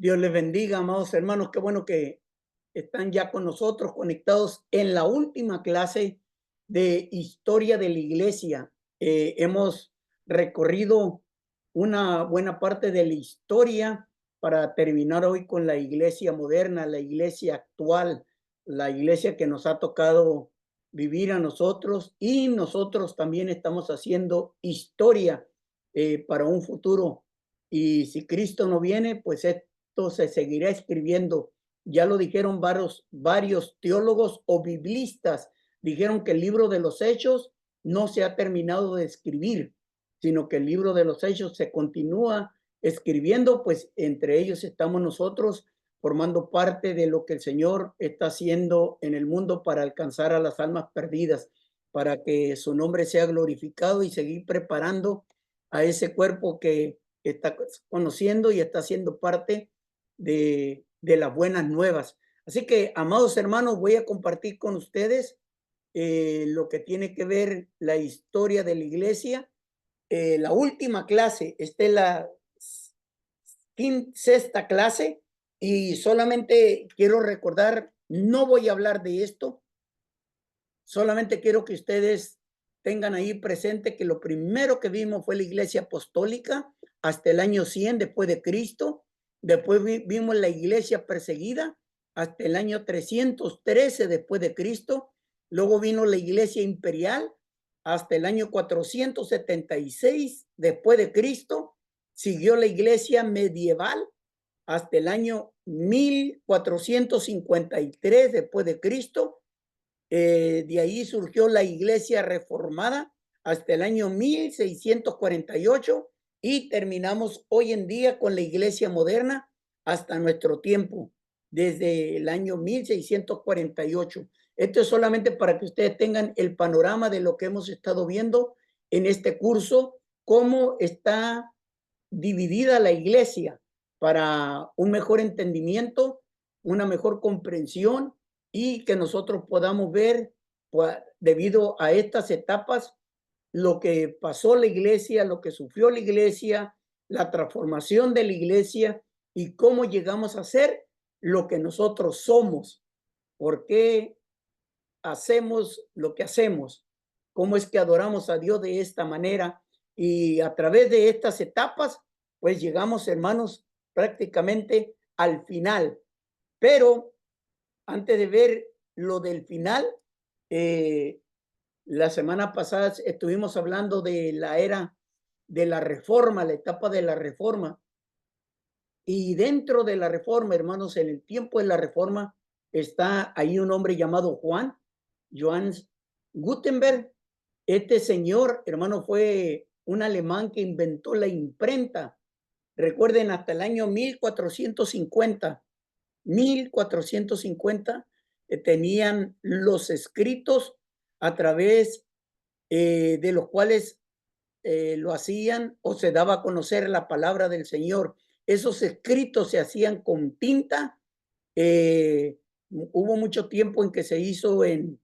Dios les bendiga, amados hermanos. Qué bueno que están ya con nosotros conectados en la última clase de historia de la iglesia. Hemos recorrido una buena parte de la historia para terminar hoy con la iglesia moderna, la iglesia actual, la iglesia que nos ha tocado vivir a nosotros, y nosotros también estamos haciendo historia para un futuro. Y si Cristo no viene, pues esto se seguirá escribiendo. Ya lo dijeron varios teólogos o biblistas, dijeron que el libro de los Hechos no se ha terminado de escribir, sino que el libro de los Hechos se continúa escribiendo, pues entre ellos estamos nosotros formando parte de lo que el Señor está haciendo en el mundo para alcanzar a las almas perdidas, para que su nombre sea glorificado y seguir preparando a ese cuerpo que está conociendo y está siendo parte de las buenas nuevas. Así que, amados hermanos, voy a compartir con ustedes lo que tiene que ver la historia de la iglesia. La última clase, esta es la sexta clase, y solamente quiero recordar, no voy a hablar de esto, solamente quiero que ustedes tengan ahí presente que lo primero que vimos fue la iglesia apostólica hasta el año 100 después de Cristo. Después vimos la iglesia perseguida hasta el año 313 después de Cristo. Luego vino la iglesia imperial hasta el año 476 después de Cristo. Siguió la iglesia medieval hasta el año 1453 después de Cristo. De ahí surgió la iglesia reformada hasta el año 1648 y terminamos hoy en día con la iglesia moderna hasta nuestro tiempo, desde el año 1648. Esto es solamente para que ustedes tengan el panorama de lo que hemos estado viendo en este curso, cómo está dividida la iglesia para un mejor entendimiento, una mejor comprensión, y que nosotros podamos ver, pues, debido a estas etapas, lo que pasó la iglesia, lo que sufrió la iglesia, la transformación de la iglesia y cómo llegamos a ser lo que nosotros somos, por qué hacemos lo que hacemos, cómo es que adoramos a Dios de esta manera. Y a través de estas etapas, pues llegamos, hermanos, prácticamente al final. Pero antes de ver lo del final, la semana pasada estuvimos hablando de la era de la reforma, la etapa de la reforma. Y dentro de la reforma, hermanos, en el tiempo de la reforma, está ahí un hombre llamado Johannes Gutenberg. Este señor, hermano, fue un alemán que inventó la imprenta. Recuerden, hasta el año 1450 tenían los escritos a través de los cuales lo hacían o se daba a conocer la palabra del Señor. Esos escritos se hacían con tinta. Hubo mucho tiempo en que se hizo en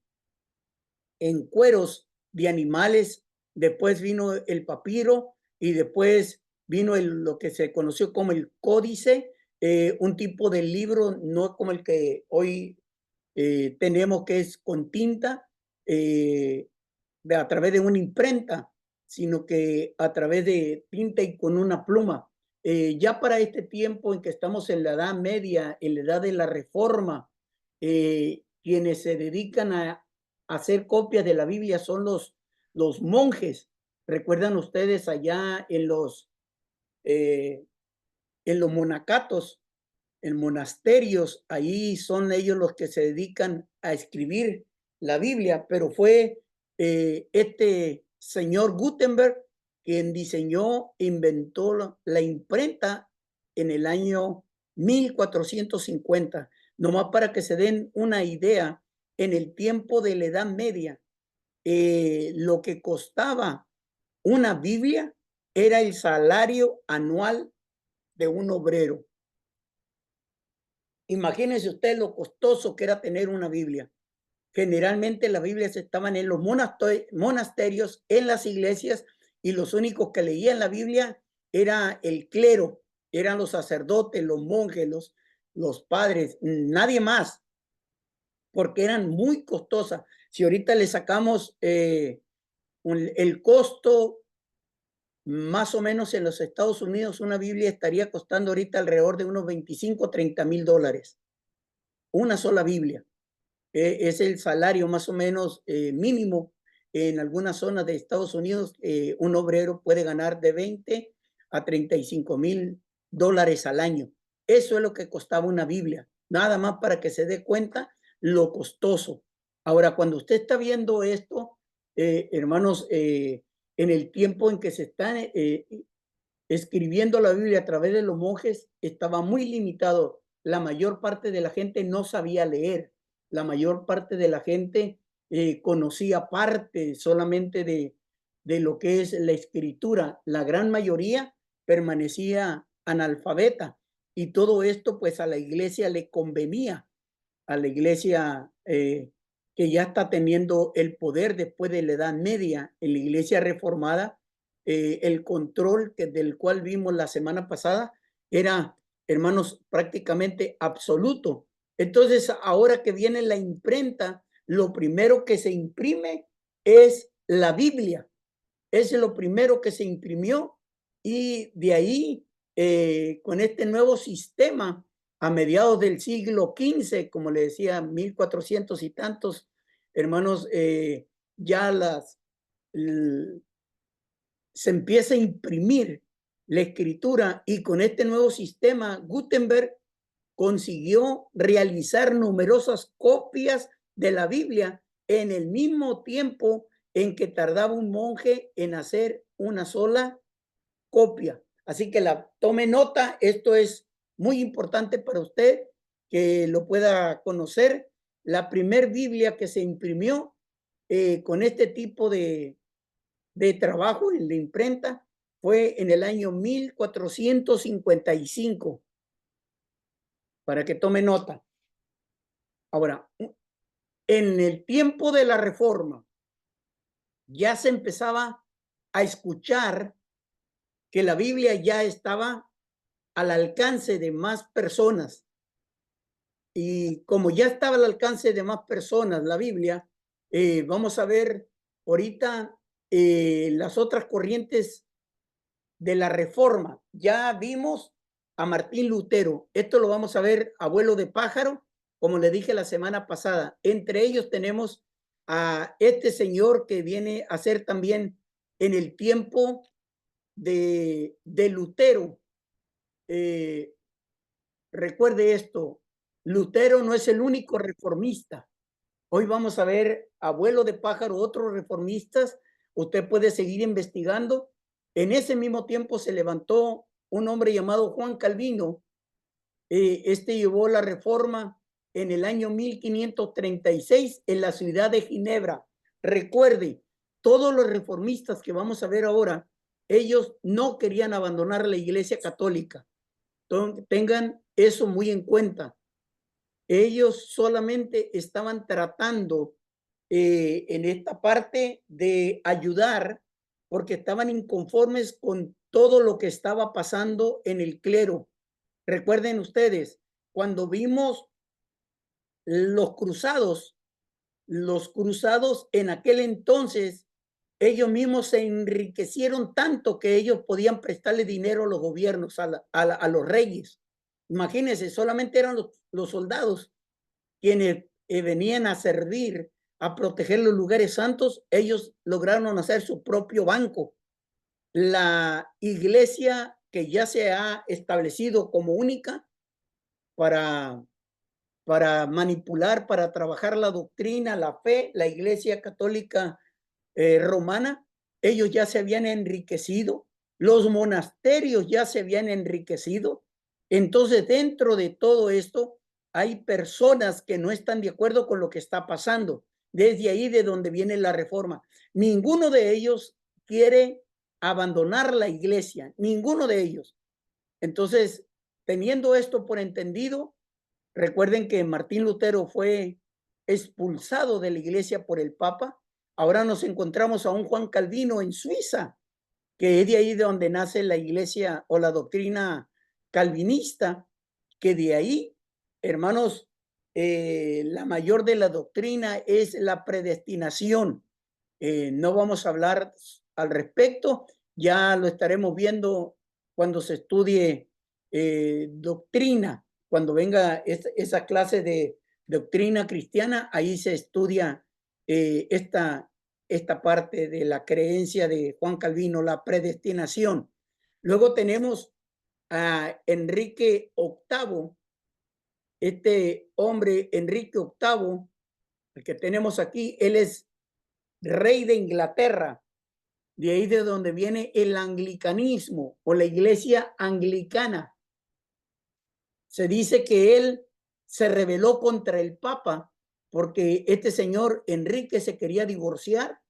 cueros de animales. Después vino el papiro y después vino lo que se conoció como el códice, un tipo de libro no como el que hoy tenemos, que es con tinta, a través de una imprenta, sino que a través de tinta y con una pluma. Ya para este tiempo en que estamos en la Edad Media, en la Edad de la Reforma, quienes se dedican a hacer copias de la Biblia son los monjes. ¿Recuerdan ustedes allá en los monacatos, en monasterios? Ahí son ellos los que se dedican a escribir la Biblia, pero fue este señor Gutenberg quien diseñó, inventó la imprenta en el año 1450. Nomás para que se den una idea, en el tiempo de la Edad Media, lo que costaba una Biblia era el salario anual de un obrero. Imagínense usted lo costoso que era tener una Biblia. Generalmente las Biblias estaban en los monasterios, en las iglesias, y los únicos que leían la Biblia era el clero, eran los sacerdotes, los monjes, los padres, nadie más, porque eran muy costosas. Si ahorita le sacamos el costo, más o menos en los Estados Unidos, una Biblia estaría costando ahorita alrededor de unos 25, 30 mil dólares. Una sola Biblia. Es el salario más o menos mínimo en algunas zonas de Estados Unidos. Un obrero puede ganar de 20 a 35 mil dólares al año. Eso es lo que costaba una Biblia, nada más para que se dé cuenta lo costoso. Ahora, cuando usted está viendo esto, hermanos, en el tiempo en que se está escribiendo la Biblia a través de los monjes, estaba muy limitado. La mayor parte de la gente no sabía leer. La mayor parte de la gente conocía parte solamente de lo que es la escritura. La gran mayoría permanecía analfabeta, y todo esto pues a la iglesia le convenía, a la iglesia que ya está teniendo el poder después de la Edad Media. En la iglesia reformada, el control del cual vimos la semana pasada era, hermanos, prácticamente absoluto. Entonces, ahora que viene la imprenta, lo primero que se imprime es la Biblia. Es lo primero que se imprimió, y de ahí, con este nuevo sistema, a mediados del siglo XV, como le decía, 1400 y tantos, hermanos, ya se empieza a imprimir la escritura, y con este nuevo sistema, Gutenberg consiguió realizar numerosas copias de la Biblia en el mismo tiempo en que tardaba un monje en hacer una sola copia. Así que tome nota, esto es muy importante para usted que lo pueda conocer. La primer Biblia que se imprimió con este tipo de trabajo en la imprenta fue en el año 1455, para que tome nota. Ahora, en el tiempo de la Reforma, ya se empezaba a escuchar que la Biblia ya estaba al alcance de más personas. Y como ya estaba al alcance de más personas la Biblia, vamos a ver ahorita las otras corrientes de la Reforma. Ya vimos a Martín Lutero. Esto lo vamos a ver a vuelo de pájaro, como le dije la semana pasada. Entre ellos tenemos a este señor que viene a ser también en el tiempo de Lutero. Recuerde esto, Lutero no es el único reformista. Hoy vamos a ver a vuelo de pájaro otros reformistas. Usted puede seguir investigando. En ese mismo tiempo se levantó un hombre llamado Juan Calvino. Este llevó la reforma en el año 1536 en la ciudad de Ginebra. Recuerde, todos los reformistas que vamos a ver ahora, ellos no querían abandonar la Iglesia Católica. Tengan eso muy en cuenta. Ellos solamente estaban tratando en esta parte de ayudar, porque estaban inconformes con todo lo que estaba pasando en el clero. Recuerden ustedes, cuando vimos los cruzados en aquel entonces, ellos mismos se enriquecieron tanto que ellos podían prestarle dinero a los gobiernos, a los reyes. Imagínense, solamente eran los soldados quienes venían a servir, a proteger los lugares santos. Ellos lograron hacer su propio banco. La iglesia que ya se ha establecido como única para manipular, para trabajar la doctrina, la fe, la Iglesia Católica Romana, ellos ya se habían enriquecido, los monasterios ya se habían enriquecido. Entonces, dentro de todo esto, hay personas que no están de acuerdo con lo que está pasando. Desde ahí de donde viene la reforma. Ninguno de ellos quiere abandonar la iglesia, ninguno de ellos. Entonces, teniendo esto por entendido, recuerden que Martín Lutero fue expulsado de la iglesia por el Papa. Ahora nos encontramos a un Juan Calvino en Suiza, que es de ahí de donde nace la iglesia o la doctrina calvinista, que de ahí, hermanos, la mayor de la doctrina es la predestinación. No vamos a hablar al respecto, ya lo estaremos viendo cuando se estudie doctrina, cuando venga esa clase de doctrina cristiana, ahí se estudia esta parte de la creencia de Juan Calvino, la predestinación. Luego tenemos a Enrique VIII, este hombre, Enrique VIII, el que tenemos aquí, él es rey de Inglaterra, de ahí de donde viene el anglicanismo o la iglesia anglicana. Se dice que él se rebeló contra el Papa porque este señor Enrique se quería divorciar,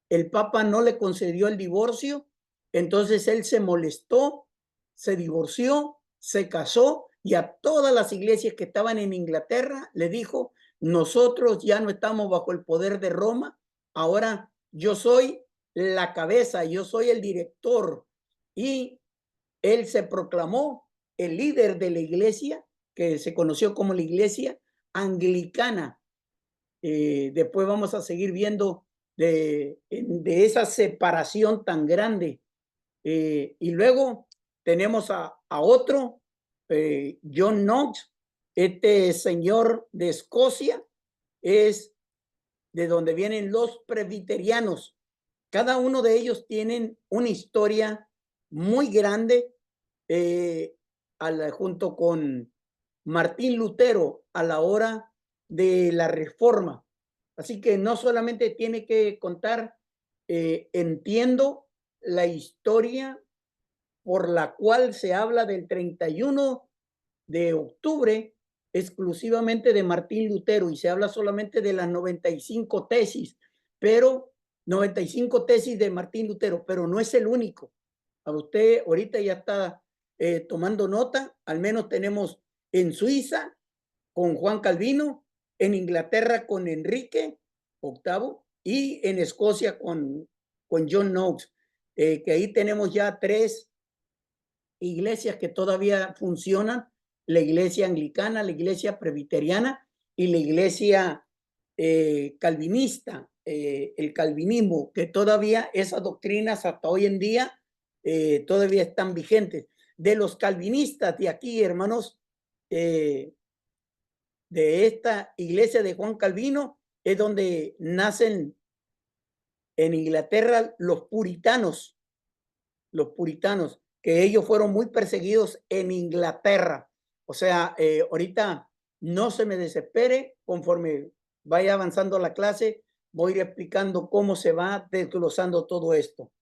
el Papa no le concedió el divorcio, entonces él se molestó, se divorció, se casó y a todas las iglesias que estaban en Inglaterra le dijo, nosotros ya no estamos bajo el poder de Roma, ahora yo soy la cabeza, yo soy el director. Y él se proclamó el líder de la iglesia, que se conoció como la iglesia anglicana. Después vamos a seguir viendo de esa separación tan grande. Y luego tenemos a otro, John Knox, este señor de Escocia, es de donde vienen los presbiterianos. Cada uno de ellos tienen una historia muy grande junto con Martín Lutero a la hora de la reforma. Así que no solamente tiene que contar, entiendo la historia por la cual se habla del 31 de octubre exclusivamente de Martín Lutero y se habla solamente de las 95 tesis, pero 95 tesis de Martín Lutero, pero no es el único. A usted ahorita ya está tomando nota, al menos tenemos en Suiza con Juan Calvino, en Inglaterra con Enrique VIII y en Escocia con John Knox, que ahí tenemos ya 3 iglesias que todavía funcionan, la iglesia anglicana, la iglesia presbiteriana y la iglesia calvinista, el calvinismo, que todavía esas doctrinas hasta hoy en día todavía están vigentes. De los calvinistas de aquí, hermanos, de esta iglesia de Juan Calvino, es donde nacen en Inglaterra los puritanos, que ellos fueron muy perseguidos en Inglaterra. O sea, ahorita no se me desespere, conforme vaya avanzando la clase, voy a ir explicando cómo se va desglosando todo esto.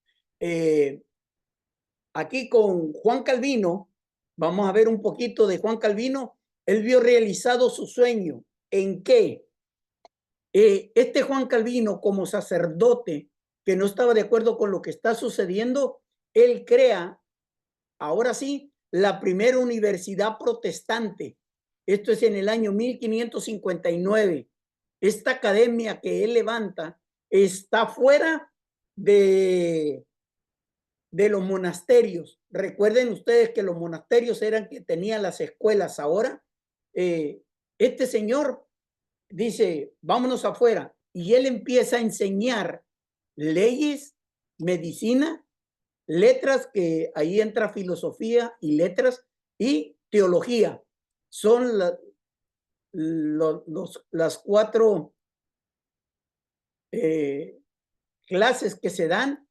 Aquí con Juan Calvino, vamos a ver un poquito de Juan Calvino. Él vio realizado su sueño. ¿En qué? Este Juan Calvino, como sacerdote, que no estaba de acuerdo con lo que está sucediendo, él crea, ahora sí, la primera universidad protestante. Esto es en el año 1559. Esta academia que él levanta está fuera de los monasterios. Recuerden ustedes que los monasterios eran que tenían las escuelas. Ahora, este señor dice, vámonos afuera. Y él empieza a enseñar leyes, medicina, letras, que ahí entra filosofía y letras, y teología. Son las 4 clases que se dan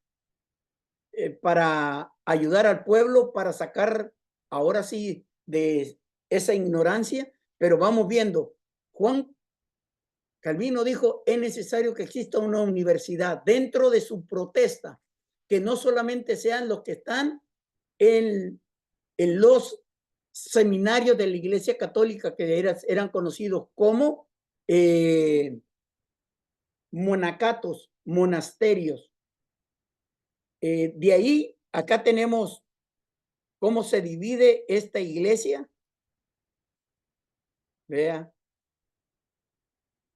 para ayudar al pueblo, para sacar ahora sí de esa ignorancia. Pero vamos viendo, Juan Calvino dijo, es necesario que exista una universidad dentro de su protesta, que no solamente sean los que están en los seminarios de la Iglesia Católica, que eran conocidos como monacatos, monasterios. De ahí, acá tenemos cómo se divide esta iglesia. Vea.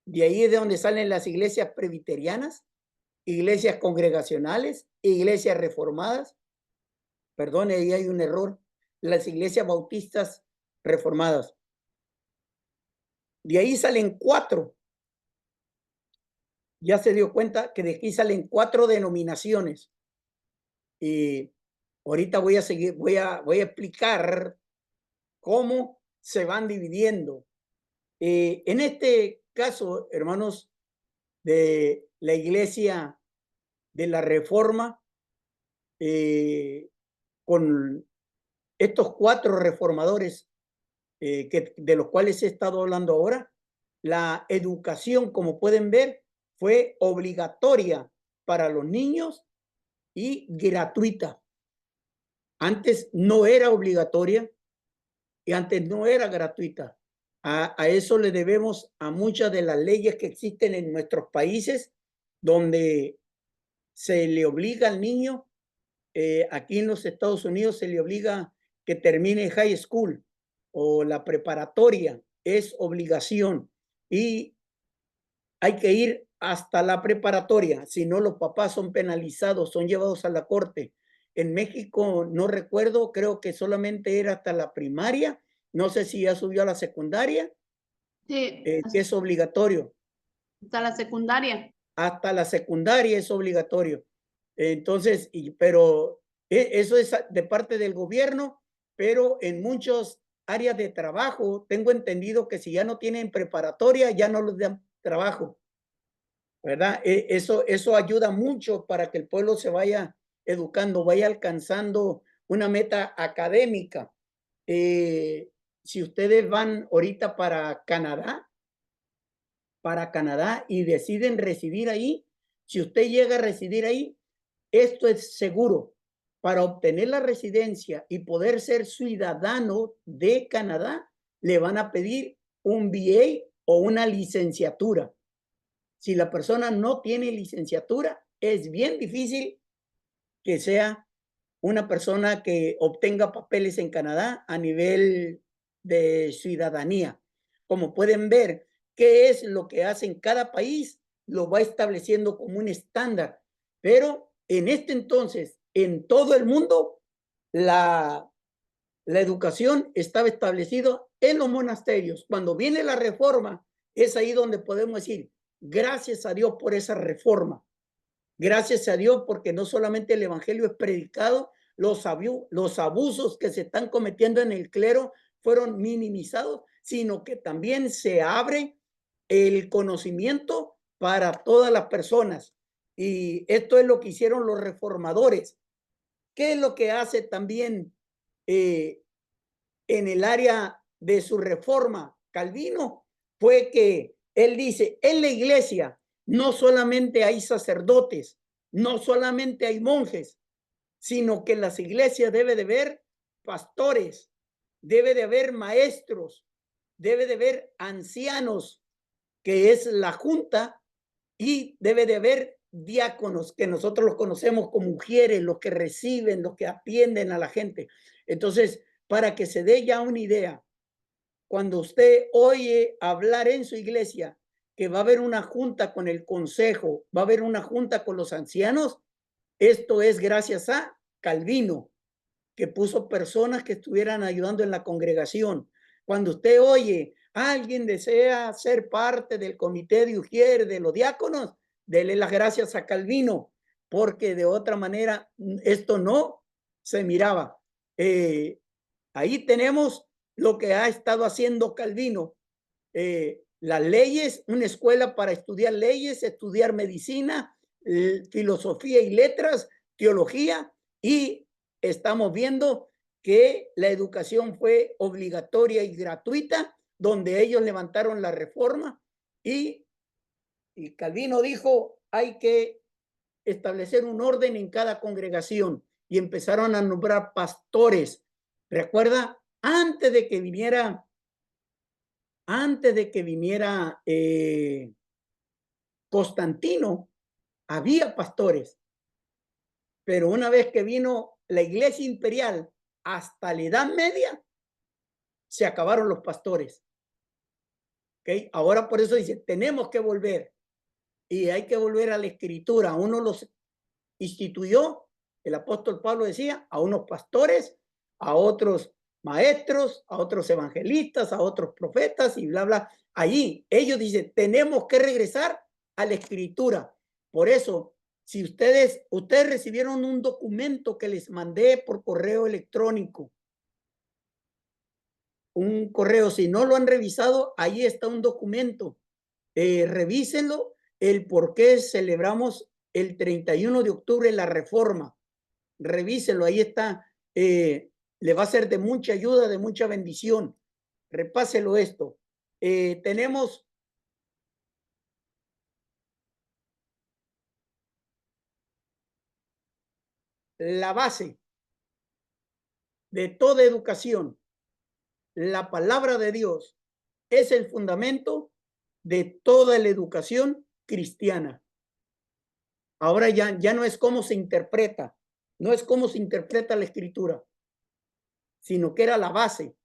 De ahí es de donde salen las iglesias presbiterianas, iglesias congregacionales, iglesias reformadas. Perdone, ahí hay un error. las iglesias bautistas reformadas. De ahí salen 4. Ya se dio cuenta que de aquí salen 4 denominaciones. Y ahorita voy a seguir, voy a explicar cómo se van dividiendo. En este caso, hermanos, de la iglesia de la Reforma, con estos 4 reformadores de los cuales he estado hablando ahora, la educación, como pueden ver, fue obligatoria para los niños y gratuita. Antes no era obligatoria y antes no era gratuita. A eso le debemos a muchas de las leyes que existen en nuestros países, donde se le obliga al niño, aquí en los Estados Unidos se le obliga que termine high school o la preparatoria, es obligación y hay que ir hasta la preparatoria, si no los papás son penalizados, son llevados a la corte. En México no recuerdo, creo que solamente era hasta la primaria, no sé si ya subió a la secundaria, Sí, que es obligatorio. hasta la secundaria. Hasta la secundaria es obligatorio. Entonces, pero eso es de parte del gobierno, pero en muchas áreas de trabajo tengo entendido que si ya no tienen preparatoria, ya no les dan trabajo, ¿verdad? Eso ayuda mucho para que el pueblo se vaya educando, vaya alcanzando una meta académica. Si ustedes van ahorita para Canadá y deciden residir ahí, si usted llega a residir ahí, esto es seguro. Para obtener la residencia y poder ser ciudadano de Canadá, le van a pedir un BA o una licenciatura. Si la persona no tiene licenciatura, es bien difícil que sea una persona que obtenga papeles en Canadá a nivel de ciudadanía. Como pueden ver, qué es lo que hace en cada país, lo va estableciendo como un estándar. Pero en este entonces, en todo el mundo, la educación estaba establecida en los monasterios. Cuando viene la reforma, es ahí donde podemos decir, gracias a Dios por esa reforma. Gracias a Dios porque no solamente el evangelio es predicado, los abusos que se están cometiendo en el clero fueron minimizados, sino que también se abre el conocimiento para todas las personas. Y esto es lo que hicieron los reformadores. ¿Qué es lo que hace también en el área de su reforma Calvino? Fue que él dice, en la iglesia no solamente hay sacerdotes, no solamente hay monjes, sino que en las iglesias debe de haber pastores, debe de haber maestros, debe de haber ancianos, que es la junta, y debe de haber diáconos, que nosotros los conocemos como mujeres, los que reciben, los que atienden a la gente. Entonces, para que se dé ya una idea, cuando usted oye hablar en su iglesia que va a haber una junta con el consejo, va a haber una junta con los ancianos, esto es gracias a Calvino, que puso personas que estuvieran ayudando en la congregación. Cuando usted oye, alguien desea ser parte del comité de Ujier, de los diáconos, dele las gracias a Calvino, porque de otra manera esto no se miraba. Ahí tenemos lo que ha estado haciendo Calvino. Las leyes, una escuela para estudiar leyes, estudiar medicina, filosofía y letras, teología, y estamos viendo que la educación fue obligatoria y gratuita, donde ellos levantaron la reforma y Calvino dijo, hay que establecer un orden en cada congregación y empezaron a nombrar pastores. Recuerda, antes de que viniera Constantino, había pastores, pero una vez que vino la iglesia imperial hasta la Edad Media, se acabaron los pastores. ¿Okay? Ahora por eso dice, tenemos que volver y hay que volver a la escritura. Uno los instituyó, el apóstol Pablo decía, a unos pastores, a otros maestros, a otros evangelistas, a otros profetas y bla, bla. Allí ellos dicen, tenemos que regresar a la escritura. Por eso, si ustedes recibieron un documento que les mandé por correo electrónico, un correo, si no lo han revisado, ahí está un documento. Revísenlo, el por qué celebramos el 31 de octubre la reforma. Revísenlo, ahí está. Le va a ser de mucha ayuda, de mucha bendición. Repáselo esto. Tenemos la base de toda educación. La palabra de Dios es el fundamento de toda la educación cristiana. Ahora ya no es cómo se interpreta, no es cómo se interpreta la escritura, sino que era la base.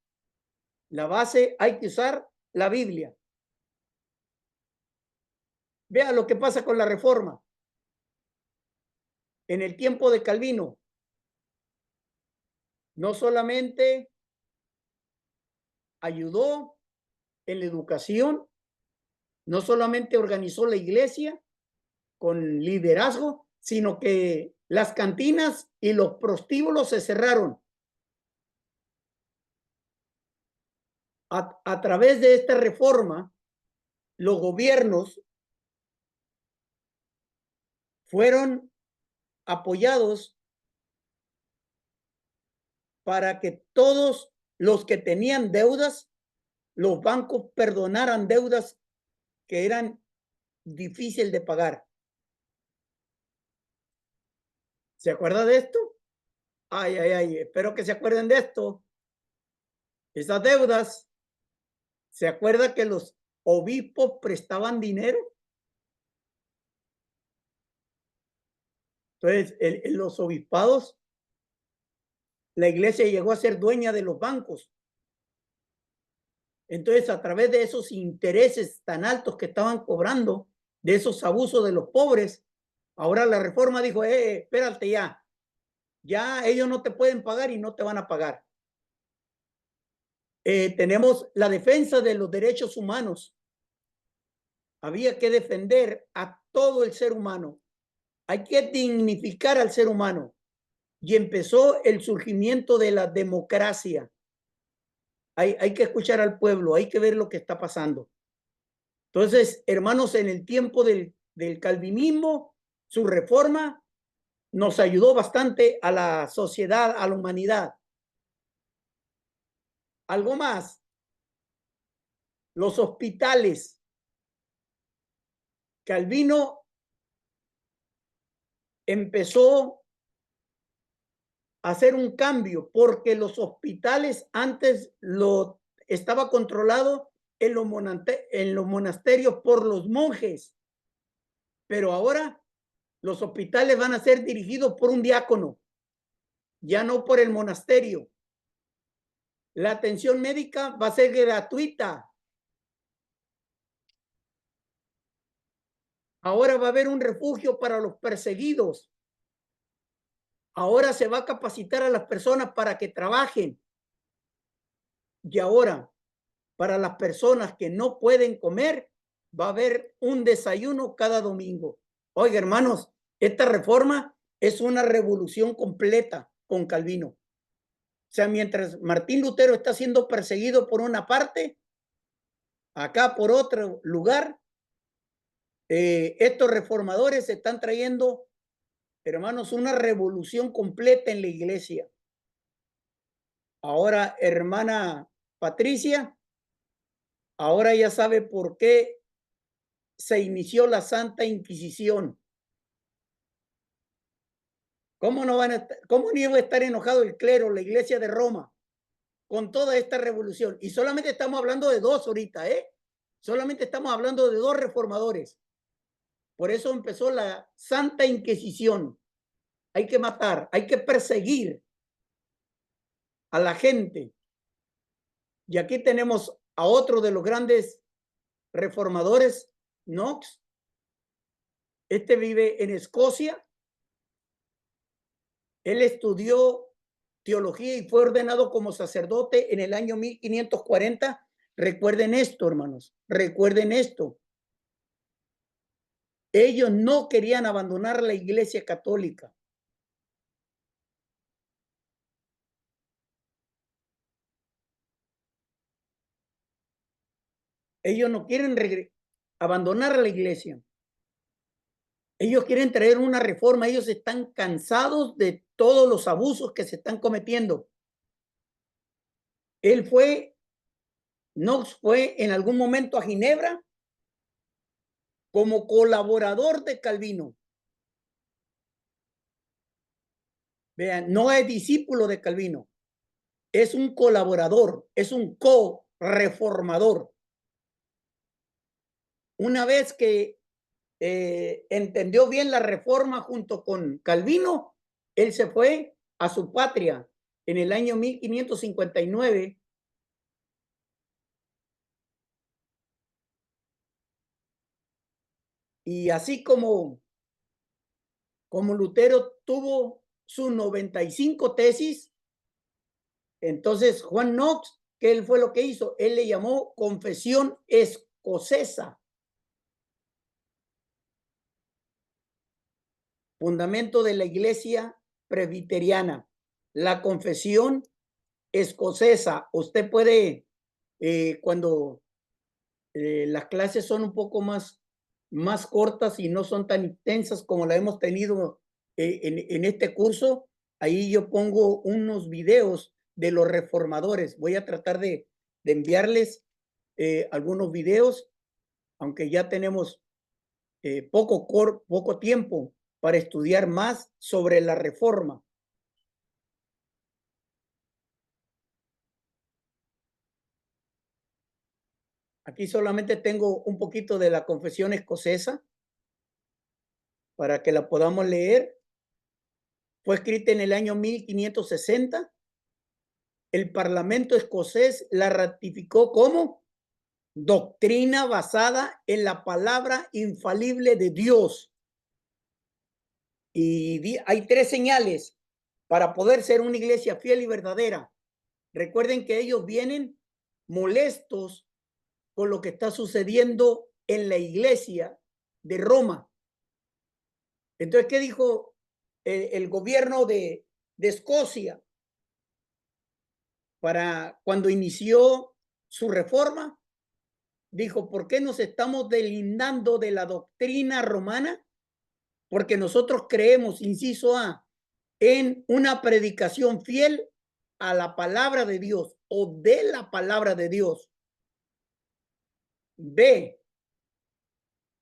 La base hay que usar la Biblia. Vea lo que pasa con la reforma. En el tiempo de Calvino, no solamente ayudó en la educación, no solamente organizó la iglesia con liderazgo, sino que las cantinas y los prostíbulos se cerraron. A través de esta reforma, los gobiernos fueron apoyados para que todos los que tenían deudas, los bancos perdonaran deudas que eran difíciles de pagar. ¿Se acuerda de esto? Ay, ay, ay, espero que se acuerden de esto. Esas deudas, ¿se acuerda que los obispos prestaban dinero? Entonces, en los obispados, la iglesia llegó a ser dueña de los bancos. Entonces, a través de esos intereses tan altos que estaban cobrando, de esos abusos de los pobres, ahora la reforma dijo, espérate ya ellos no te pueden pagar y no te van a pagar. Tenemos la defensa de los derechos humanos. Había que defender a todo el ser humano. Hay que dignificar al ser humano. Y empezó el surgimiento de la democracia. Hay que escuchar al pueblo, hay que ver lo que está pasando. Entonces, hermanos, en el tiempo del calvinismo, su reforma nos ayudó bastante a la sociedad, a la humanidad. Algo más, los hospitales. Calvino empezó a hacer un cambio porque los hospitales antes lo estaba controlado en los monasterios por los monjes, pero ahora los hospitales van a ser dirigidos por un diácono, ya no por el monasterio. La atención médica va a ser gratuita. Ahora va a haber un refugio para los perseguidos. Ahora se va a capacitar a las personas para que trabajen. Y ahora, para las personas que no pueden comer, va a haber un desayuno cada domingo. Oiga, hermanos, esta reforma es una revolución completa con Calvino. O sea, mientras Martín Lutero está siendo perseguido por una parte, acá por otro lugar, estos reformadores están trayendo, hermanos, una revolución completa en la iglesia. Ahora, hermana Patricia, ahora ya sabe por qué se inició la Santa Inquisición. ¿Cómo no iba a estar enojado el clero, la iglesia de Roma, con toda esta revolución? Y solamente estamos hablando de dos ahorita, Solamente estamos hablando de dos reformadores. Por eso empezó la Santa Inquisición. Hay que matar, hay que perseguir a la gente. Y aquí tenemos a otro de los grandes reformadores, Knox. Este vive en Escocia. Él estudió teología y fue ordenado como sacerdote en el año 1540. Recuerden esto, hermanos, recuerden esto. Ellos no querían abandonar la Iglesia Católica. Ellos no quieren abandonar la Iglesia. Ellos quieren traer una reforma. Ellos están cansados de todos los abusos que se están cometiendo. Knox fue en algún momento a Ginebra como colaborador de Calvino. Vean, no es discípulo de Calvino, es un colaborador, es un co-reformador. Una vez que entendió bien la reforma junto con Calvino, él se fue a su patria en el año 1559. Y así como Lutero tuvo sus 95 tesis, entonces Juan Knox, que él fue lo que hizo, él le llamó Confesión Escocesa. Fundamento de la Iglesia Presbiteriana, la Confesión Escocesa. Usted puede, cuando las clases son un poco más cortas y no son tan intensas como la hemos tenido en este curso, ahí yo pongo unos videos de los reformadores. Voy a tratar de enviarles algunos videos, aunque ya tenemos poco tiempo para estudiar más sobre la reforma. Aquí solamente tengo un poquito de la Confesión Escocesa para que la podamos leer. Fue escrita en el año 1560. El Parlamento escocés la ratificó como doctrina basada en la palabra infalible de Dios. Y hay 3 señales para poder ser una iglesia fiel y verdadera. Recuerden que ellos vienen molestos con lo que está sucediendo en la iglesia de Roma. Entonces, ¿qué dijo el gobierno de Escocia para cuando inició su reforma? Dijo, ¿por qué nos estamos deslindando de la doctrina romana? Porque nosotros creemos, inciso A, en una predicación fiel a la palabra de Dios o de la palabra de Dios. B,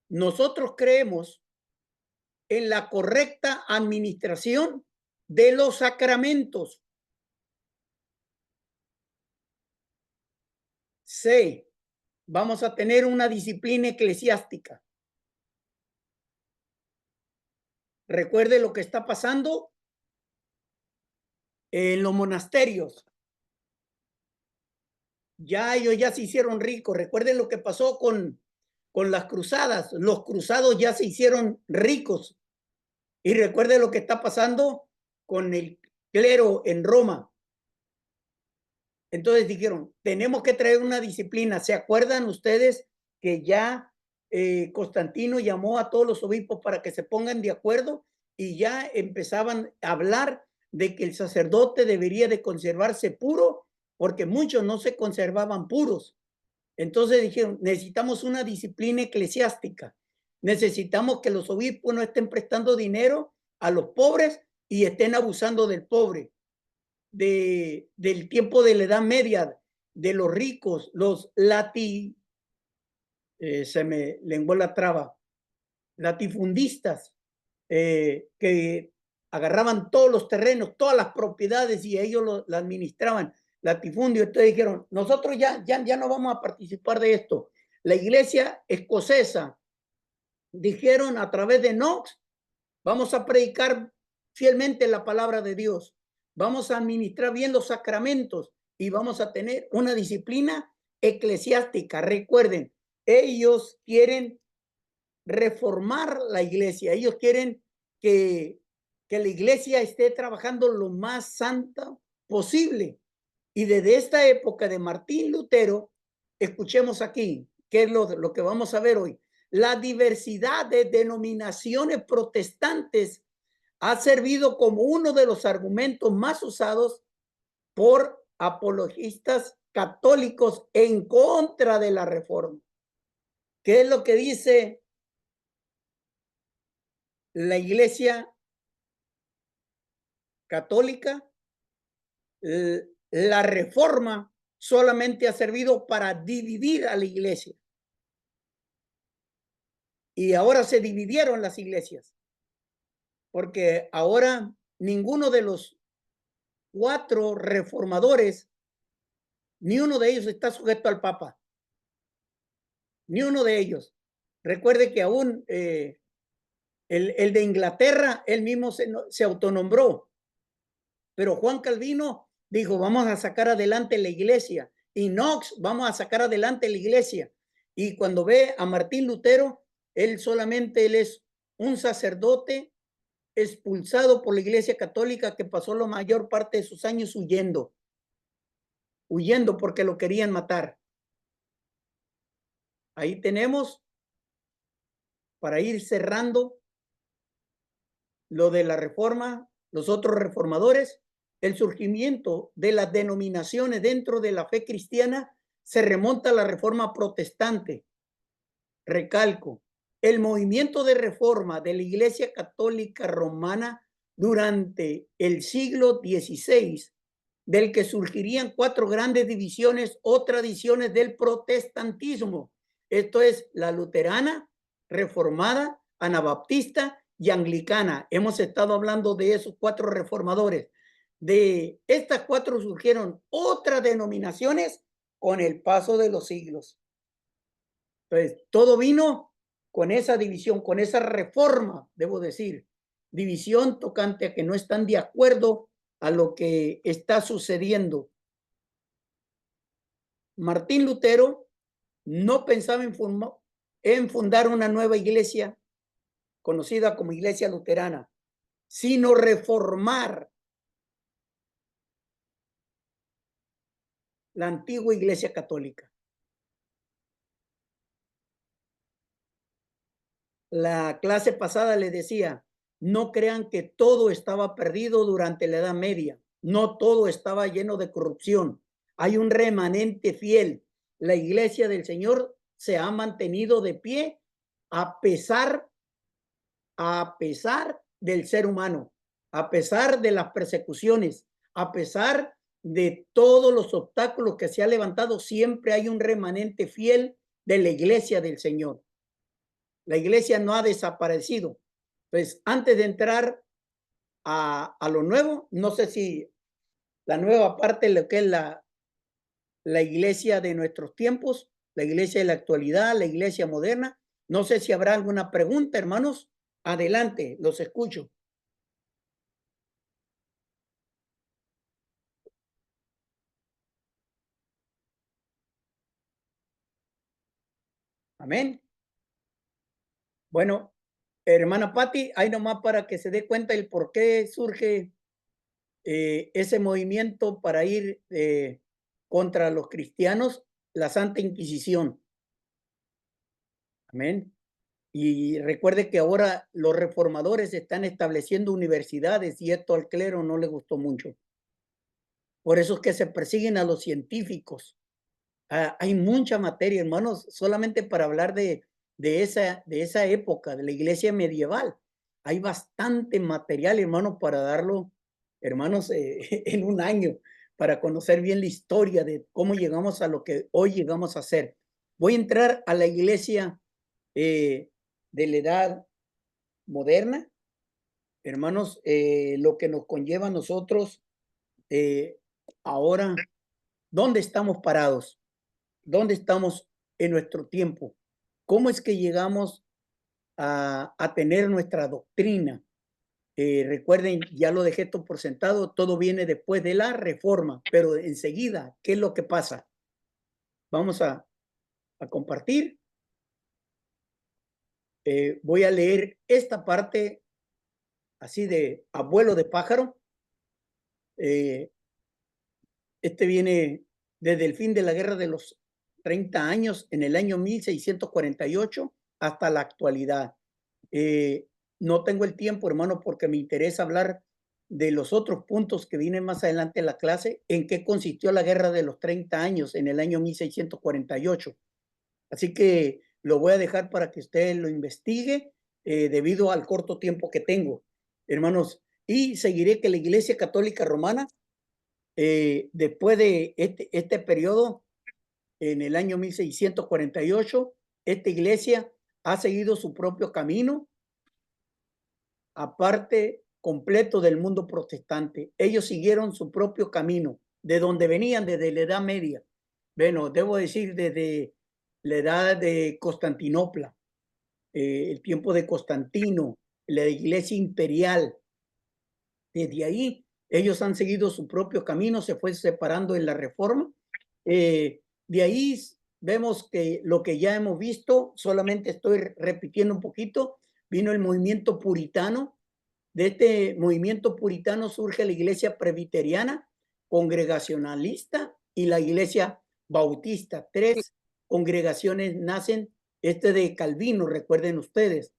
nosotros creemos en la correcta administración de los sacramentos. C, vamos a tener una disciplina eclesiástica. Recuerde lo que está pasando en los monasterios. Ya ellos ya se hicieron ricos. Recuerden lo que pasó con las cruzadas. Los cruzados ya se hicieron ricos. Y recuerden lo que está pasando con el clero en Roma. Entonces dijeron, tenemos que traer una disciplina. ¿Se acuerdan ustedes que ya Constantino llamó a todos los obispos para que se pongan de acuerdo y ya empezaban a hablar de que el sacerdote debería de conservarse puro porque muchos no se conservaban puros? Entonces dijeron, necesitamos una disciplina eclesiástica. Necesitamos que los obispos no estén prestando dinero a los pobres y estén abusando del pobre. Del tiempo de la Edad Media, de los ricos, los se me lenguó la traba, latifundistas, que agarraban todos los terrenos, todas las propiedades y ellos la administraban, latifundio. Entonces dijeron, nosotros ya no vamos a participar de esto. La iglesia escocesa, dijeron a través de Knox, vamos a predicar fielmente la palabra de Dios. Vamos a administrar bien los sacramentos y vamos a tener una disciplina eclesiástica. Recuerden, ellos quieren reformar la iglesia. Ellos quieren que la iglesia esté trabajando lo más santa posible. Y desde esta época de Martín Lutero, escuchemos aquí, ¿qué es lo que vamos a ver hoy? La diversidad de denominaciones protestantes ha servido como uno de los argumentos más usados por apologistas católicos en contra de la reforma. ¿Qué es lo que dice la Iglesia católica? La reforma solamente ha servido para dividir a la iglesia. Y ahora se dividieron las iglesias, porque ahora ninguno de los 4 reformadores, ni uno de ellos está sujeto al Papa. Ni uno de ellos. Recuerde que aún el de Inglaterra, él mismo se autonombró. Pero Juan Calvino dijo, vamos a sacar adelante la iglesia. Y Knox, vamos a sacar adelante la iglesia. Y cuando ve a Martín Lutero, él es un sacerdote expulsado por la iglesia católica que pasó la mayor parte de sus años huyendo porque lo querían matar. Ahí tenemos, para ir cerrando, lo de la reforma, los otros reformadores, el surgimiento de las denominaciones dentro de la fe cristiana se remonta a la reforma protestante. Recalco, el movimiento de reforma de la Iglesia Católica Romana durante el siglo XVI, del que surgirían 4 grandes divisiones o tradiciones del protestantismo. Esto es la luterana, reformada, anabaptista y anglicana. Hemos estado hablando de esos 4 reformadores. De estas 4 surgieron otras denominaciones con el paso de los siglos. Entonces, todo vino con esa división, con esa reforma, debo decir, división tocante a que no están de acuerdo a lo que está sucediendo. Martín Lutero no pensaba en fundar una nueva iglesia conocida como Iglesia Luterana, sino reformar la antigua Iglesia Católica. La clase pasada les decía, no crean que todo estaba perdido durante la Edad Media, no todo estaba lleno de corrupción. Hay un remanente fiel. La Iglesia del Señor se ha mantenido de pie a pesar del ser humano, a pesar de las persecuciones, a pesar de todos los obstáculos que se ha levantado, siempre hay un remanente fiel de la Iglesia del Señor. La iglesia no ha desaparecido. Pues antes de entrar a lo nuevo, no sé si la nueva parte, lo que es la iglesia de nuestros tiempos, la iglesia de la actualidad, la iglesia moderna, no sé si habrá alguna pregunta, hermanos. Adelante, los escucho. Amén. Bueno, hermana Patti, ahí nomás para que se dé cuenta el por qué surge ese movimiento para ir contra los cristianos, la Santa Inquisición. Amén. Y recuerde que ahora los reformadores están estableciendo universidades y esto al clero no le gustó mucho. Por eso es que se persiguen a los científicos. Hay mucha materia, hermanos, solamente para hablar de esa época, de la iglesia medieval. Hay bastante material, hermanos, para darlo, hermanos, en un año, para conocer bien la historia de cómo llegamos a lo que hoy llegamos a ser. Voy a entrar a la iglesia de la edad moderna, hermanos, lo que nos conlleva a nosotros ahora, ¿dónde estamos parados? ¿Dónde estamos en nuestro tiempo? ¿Cómo es que llegamos a tener nuestra doctrina? Recuerden, ya lo dejé esto por sentado, todo viene después de la reforma, pero enseguida, ¿qué es lo que pasa? Vamos a compartir. Voy a leer esta parte así de abuelo de pájaro. Este viene desde el fin de la Guerra de los 30 años, en el año 1648, hasta la actualidad. No tengo el tiempo, hermano, porque me interesa hablar de los otros puntos que vienen más adelante en la clase, en qué consistió la Guerra de los 30 años en el año 1648. Así que lo voy a dejar para que usted lo investigue debido al corto tiempo que tengo, hermanos. Y seguiré que la Iglesia Católica Romana, después de este periodo, en el año 1648, esta iglesia ha seguido su propio camino, aparte completo del mundo protestante. Ellos siguieron su propio camino, de donde venían desde la Edad Media. Bueno, debo decir desde la edad de Constantinopla, el tiempo de Constantino, la iglesia imperial. Desde ahí, ellos han seguido su propio camino, se fue separando en la Reforma. De ahí vemos que lo que ya hemos visto, solamente estoy repitiendo un poquito, vino el movimiento puritano. De este movimiento puritano surge la iglesia presbiteriana, congregacionalista y la iglesia bautista. Tres congregaciones nacen, de Calvino, recuerden ustedes.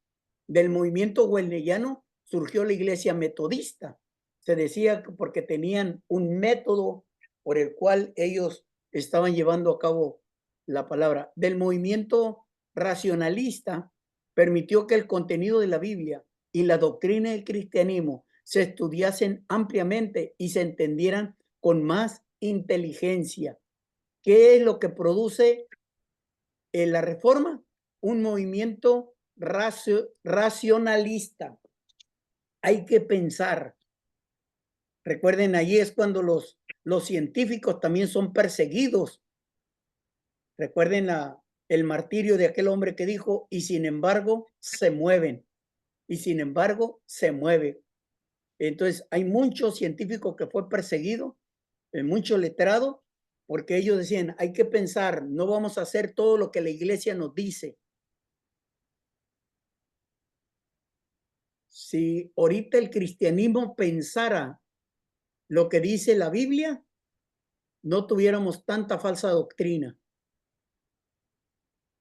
Del movimiento wesleyano surgió la iglesia metodista. Se decía porque tenían un método por el cual ellos estaban llevando a cabo la palabra. Del movimiento racionalista permitió que el contenido de la Biblia y la doctrina del cristianismo se estudiasen ampliamente y se entendieran con más inteligencia. ¿Qué es lo que produce la Reforma? Un movimiento racionalista. Hay que pensar. Recuerden, allí es cuando los científicos también son perseguidos. Recuerden el martirio de aquel hombre que dijo, y sin embargo se mueven, y sin embargo se mueve. Entonces, hay muchos científicos que fue perseguido, mucho letrado, porque ellos decían, hay que pensar, no vamos a hacer todo lo que la iglesia nos dice. Si ahorita el cristianismo pensara lo que dice la Biblia, no tuviéramos tanta falsa doctrina.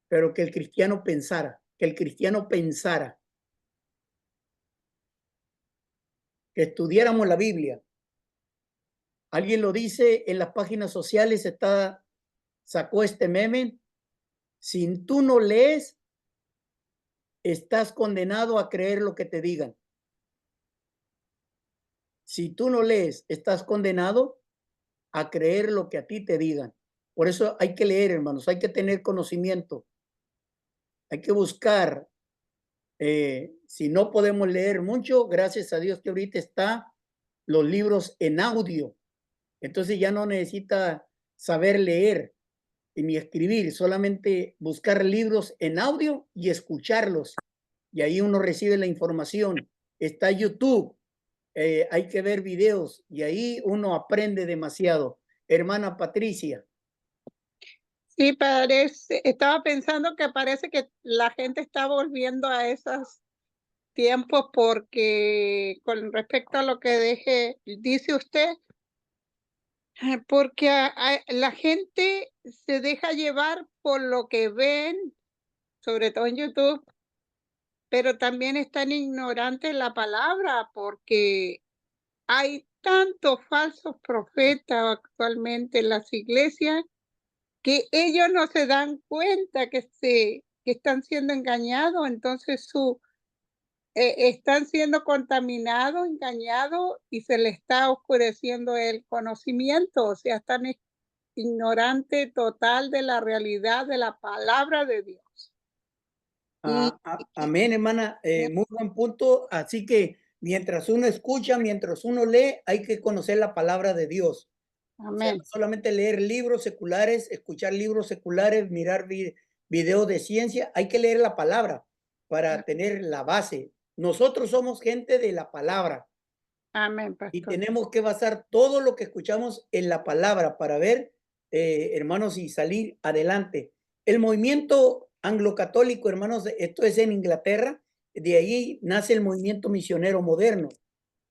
Pero que el cristiano pensara, que estudiáramos la Biblia. Alguien lo dice en las páginas sociales, sacó este meme. Si tú no lees, estás condenado a creer lo que te digan. Si tú no lees, estás condenado a creer lo que a ti te digan. Por eso hay que leer, hermanos, hay que tener conocimiento. Hay que buscar. Si no podemos leer mucho, gracias a Dios que ahorita está los libros en audio. Entonces ya no necesita saber leer ni escribir, solamente buscar libros en audio y escucharlos. Y ahí uno recibe la información. Está YouTube, hay que ver videos y ahí uno aprende demasiado. Hermana Patricia. Sí, estaba pensando que parece que la gente está volviendo a esos tiempos porque con respecto a lo que dice usted, porque la gente se deja llevar por lo que ven, sobre todo en YouTube, pero también están ignorantes de la palabra porque hay tantos falsos profetas actualmente en las iglesias que ellos no se dan cuenta que están siendo engañados, entonces están siendo contaminados, engañados y se les está oscureciendo el conocimiento, o sea, están ignorantes total de la realidad de la palabra de Dios. Amén, hermana. Muy buen punto. Así que mientras uno escucha, mientras uno lee, hay que conocer la palabra de Dios. O sea, Amén. no solamente leer libros seculares, escuchar libros seculares, mirar videos de ciencia, hay que leer la palabra para tener la base. Nosotros somos gente de la palabra. Amén, Y pastor. tenemos que basar todo lo que escuchamos en la palabra para ver, hermanos, y salir adelante. El movimiento anglo-católico, hermanos, esto es en Inglaterra, de ahí nace el movimiento misionero moderno.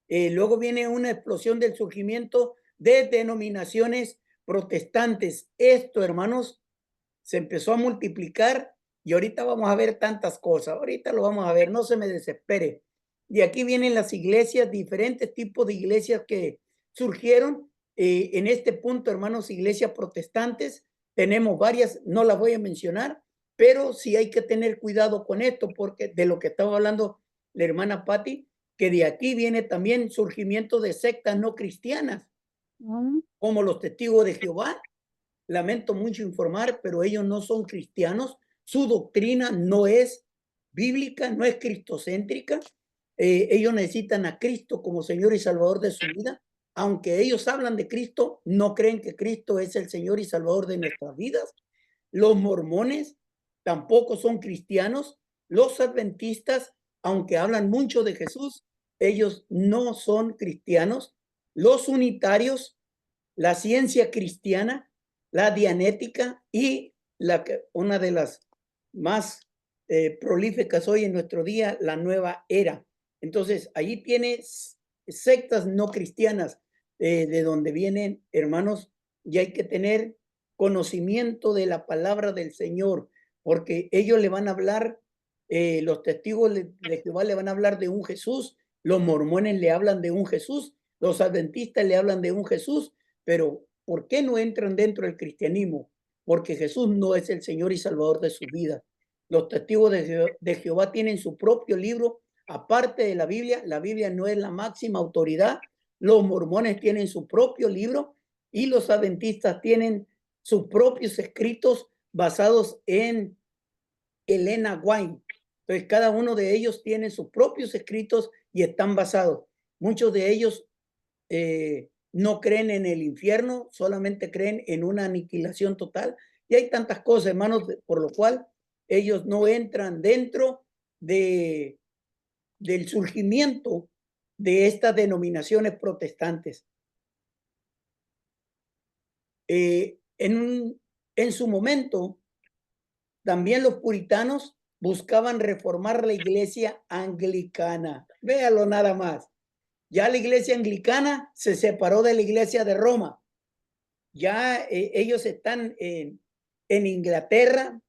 Luego viene una explosión del surgimiento de denominaciones protestantes. Esto, hermanos, se empezó a multiplicar y ahorita vamos a ver tantas cosas. Ahorita lo vamos a ver, no se me desespere. Y aquí vienen las iglesias, diferentes tipos de iglesias que surgieron. En este punto, hermanos, iglesias protestantes, tenemos varias, no las voy a mencionar, pero sí hay que tener cuidado con esto, porque de lo que estaba hablando la hermana Patti, que de aquí viene también surgimiento de sectas no cristianas, como los testigos de Jehová. Lamento mucho informar, pero ellos no son cristianos. Su doctrina no es bíblica, no es cristocéntrica. Ellos necesitan a Cristo como Señor y Salvador de su vida. Aunque ellos hablan de Cristo, no creen que Cristo es el Señor y Salvador de nuestras vidas. Los mormones tampoco son cristianos. Los adventistas, aunque hablan mucho de Jesús, ellos no son cristianos. Los unitarios, la ciencia cristiana, la dianética y una de las más prolíficas hoy en nuestro día, la nueva era. Entonces, allí tienes sectas no cristianas de donde vienen, hermanos, y hay que tener conocimiento de la palabra del Señor, porque ellos le van a hablar, los testigos de Jehová le van a hablar de un Jesús, los mormones le hablan de un Jesús, los adventistas le hablan de un Jesús, pero ¿por qué no entran dentro del cristianismo? Porque Jesús no es el Señor y Salvador de su vida. Los testigos de Jehová tienen su propio libro, aparte de la Biblia no es la máxima autoridad, los mormones tienen su propio libro y los adventistas tienen sus propios escritos basados en Elena White. Entonces, cada uno de ellos tiene sus propios escritos y están basados. Muchos de ellos no creen en el infierno, solamente creen en una aniquilación total. Y hay tantas cosas, hermanos, por lo cual ellos no entran dentro del surgimiento de estas denominaciones protestantes. En su momento, también los puritanos buscaban reformar la iglesia anglicana. Véalo nada más. Ya la iglesia anglicana se separó de la iglesia de Roma. Ya ellos están en Inglaterra,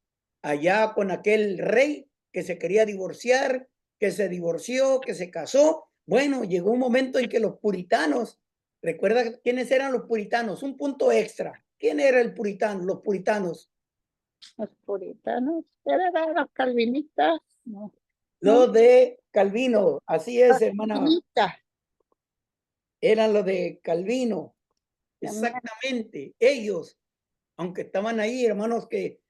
allá con aquel rey que se quería divorciar, que se divorció, que se casó. Bueno, llegó un momento en que los puritanos, ¿recuerda quiénes eran los puritanos? Un punto extra. ¿Quién era el puritano? Los puritanos. Los puritanos, eran los calvinistas, no. Los de Calvino, así es, hermana. Calvinistas. Eran los de Calvino. Exactamente. Ellos, aunque estaban ahí, hermanos, que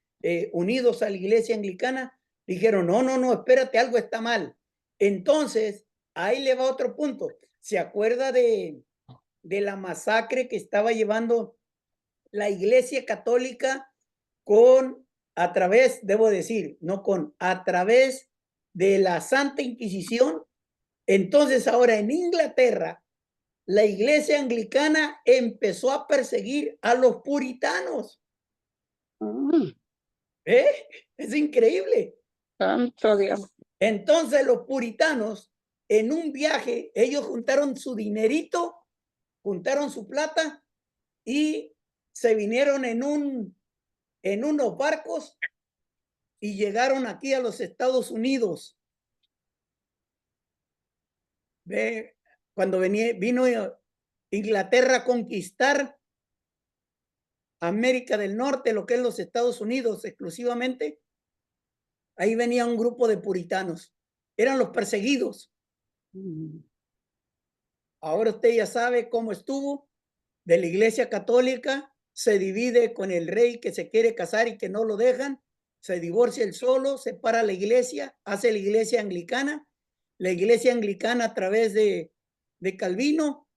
unidos a la iglesia anglicana, dijeron, no, espérate, algo está mal. Entonces, ahí le va otro punto. ¿Se acuerda de la masacre que estaba llevando la iglesia católica a través de la Santa Inquisición? Entonces, ahora en Inglaterra, la iglesia anglicana empezó a perseguir a los puritanos. Es increíble. Santo Dios. Entonces los puritanos, en un viaje, ellos juntaron su dinerito, juntaron su plata y se vinieron en unos barcos y llegaron aquí a los Estados Unidos. Cuando vino Inglaterra a conquistar América del Norte, lo que es los Estados Unidos exclusivamente, ahí venía un grupo de puritanos. Eran los perseguidos. Ahora usted ya sabe cómo estuvo. De la iglesia católica se divide con el rey que se quiere casar y que no lo dejan. Se divorcia él solo, separa la iglesia, hace la iglesia anglicana. La iglesia anglicana a través de Calvino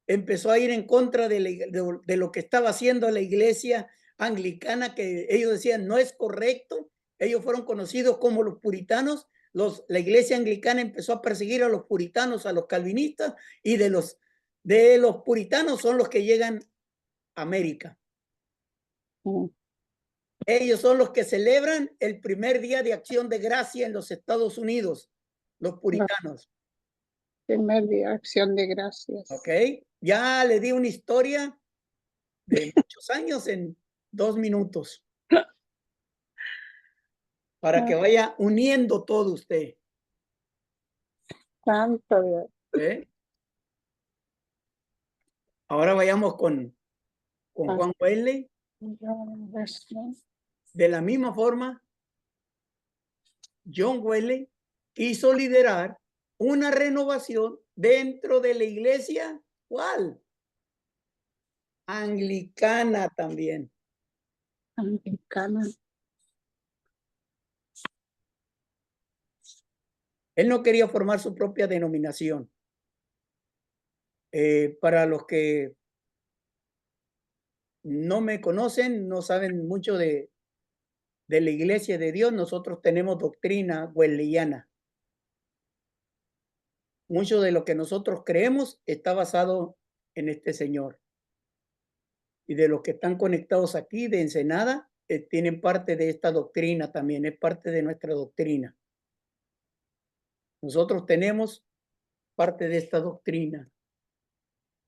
empezó a ir en contra de lo que estaba haciendo la iglesia anglicana, que ellos decían no es correcto. Ellos fueron conocidos como los puritanos. La iglesia anglicana empezó a perseguir a los puritanos, a los calvinistas, y de los puritanos son los que llegan a América. Ellos son los que celebran el primer día de acción de gracia en los Estados Unidos, los puritanos. Primer día, acción de gracias. Ok, ya le di una historia de muchos años en 2 minutos, para que vaya uniendo todo usted, Santo Dios. ¿eh? Ahora vayamos con Juan Wesley. De la misma forma, John Wesley quiso liderar una renovación dentro de la iglesia, ¿cuál? Anglicana también. Anglicana. Él no quería formar su propia denominación. Para los que no me conocen, no saben mucho de la iglesia de Dios, nosotros tenemos doctrina wesleyana. Mucho de lo que nosotros creemos está basado en este señor. Y de los que están conectados aquí de Ensenada, tienen parte de esta doctrina también, es parte de nuestra doctrina. Nosotros tenemos parte de esta doctrina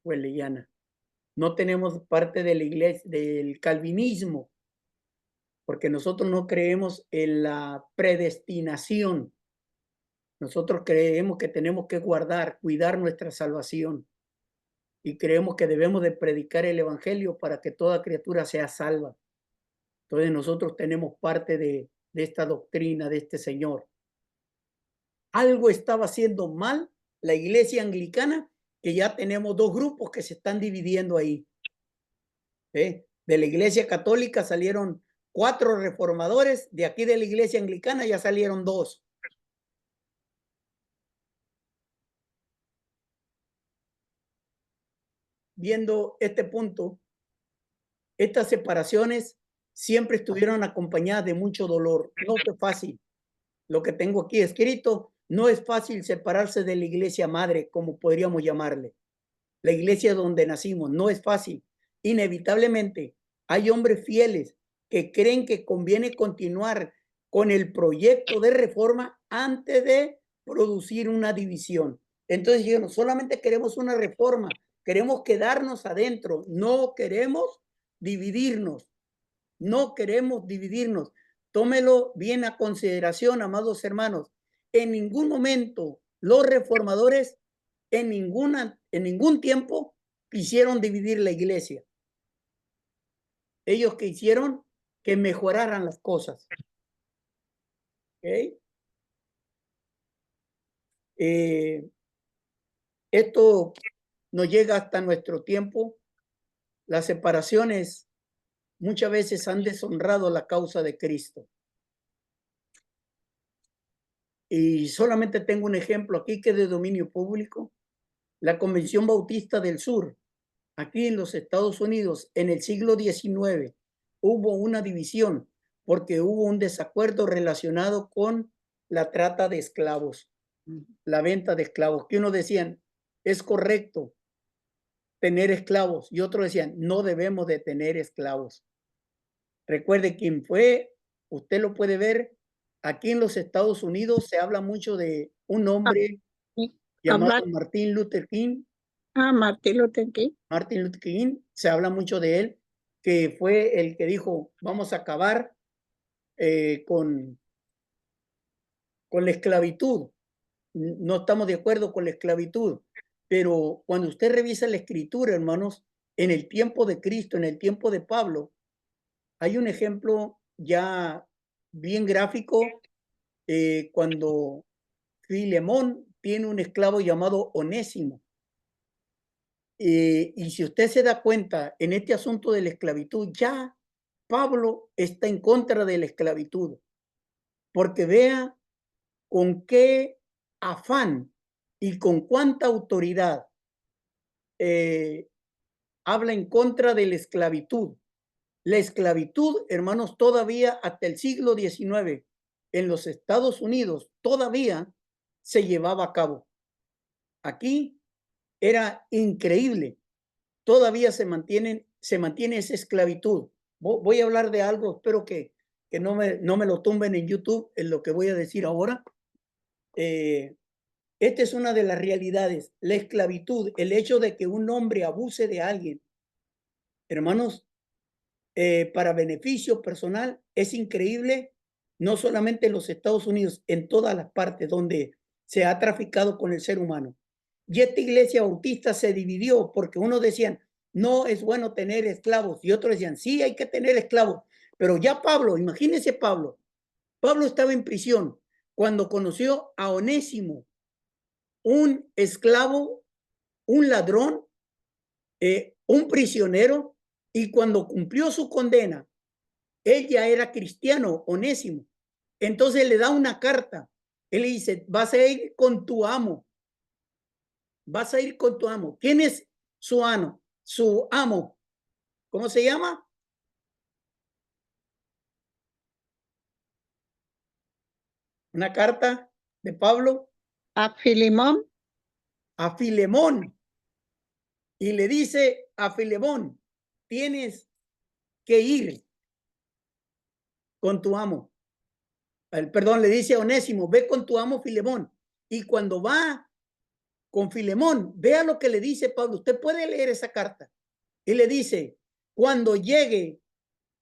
wesleyana. No tenemos parte de la iglesia, del calvinismo, porque nosotros no creemos en la predestinación. Nosotros creemos que tenemos que cuidar nuestra salvación. Y creemos que debemos de predicar el evangelio para que toda criatura sea salva. Entonces nosotros tenemos parte de esta doctrina de este señor. Algo estaba haciendo mal la iglesia anglicana, que ya tenemos 2 grupos que se están dividiendo ahí. De la iglesia católica salieron 4 reformadores, de aquí de la iglesia anglicana ya salieron 2. Viendo este punto, estas separaciones siempre estuvieron acompañadas de mucho dolor. No fue fácil. Lo que tengo aquí escrito, no es fácil separarse de la iglesia madre, como podríamos llamarle. La iglesia donde nacimos, no es fácil. Inevitablemente, hay hombres fieles que creen que conviene continuar con el proyecto de reforma antes de producir una división. Entonces, no solamente queremos una reforma, queremos quedarnos adentro, no queremos dividirnos, no queremos dividirnos. Tómelo bien a consideración, amados hermanos. En ningún momento los reformadores, en ningún tiempo, quisieron dividir la iglesia. Ellos quisieron que mejoraran las cosas. ¿Okay? Esto nos llega hasta nuestro tiempo. Las separaciones muchas veces han deshonrado la causa de Cristo. Y solamente tengo un ejemplo aquí que es de dominio público. La Convención Bautista del Sur, aquí en los Estados Unidos, en el siglo XIX, hubo una división porque hubo un desacuerdo relacionado con la trata de esclavos, la venta de esclavos, que unos decían, es correcto tener esclavos, y otros decían, no debemos de tener esclavos. Recuerde quién fue, usted lo puede ver, aquí en los Estados Unidos se habla mucho de un hombre llamado Martin Luther King. Martin Luther King. Martin Luther King, se habla mucho de él, que fue el que dijo, vamos a acabar con la esclavitud. No estamos de acuerdo con la esclavitud, pero cuando usted revisa la escritura, hermanos, en el tiempo de Cristo, en el tiempo de Pablo, hay un ejemplo ya bien gráfico cuando Filemón tiene un esclavo llamado Onésimo. Y si usted se da cuenta en este asunto de la esclavitud, ya Pablo está en contra de la esclavitud, porque vea con qué afán y con cuánta autoridad habla en contra de la esclavitud. La esclavitud, hermanos, todavía hasta el siglo XIX en los Estados Unidos todavía se llevaba a cabo. Aquí era increíble. Todavía se mantiene esa esclavitud. Voy a hablar de algo, espero que no me lo tumben en YouTube, en lo que voy a decir ahora. Esta es una de las realidades, la esclavitud, el hecho de que un hombre abuse de alguien hermanos, para beneficio personal. Es increíble, no solamente en los Estados Unidos, en todas las partes donde se ha traficado con el ser humano. Y esta iglesia bautista se dividió porque unos decían, no es bueno tener esclavos, y otros decían, sí, hay que tener esclavos. Pero ya Pablo, imagínense Pablo estaba en prisión cuando conoció a Onésimo, un esclavo, un ladrón, un prisionero, y cuando cumplió su condena, él ya era cristiano, Onésimo. Entonces le da una carta. Él le dice, vas a ir con tu amo. Vas a ir con tu amo. ¿Quién es su amo? Su amo. ¿Cómo se llama? Una carta de Pablo A Filemón, a Filemón. Y le dice a Filemón, tienes que ir con tu amo. Perdón, le dice a Onésimo, ve con tu amo Filemón. Y cuando va con Filemón, vea lo que le dice Pablo. Usted puede leer esa carta. Y le dice, cuando llegue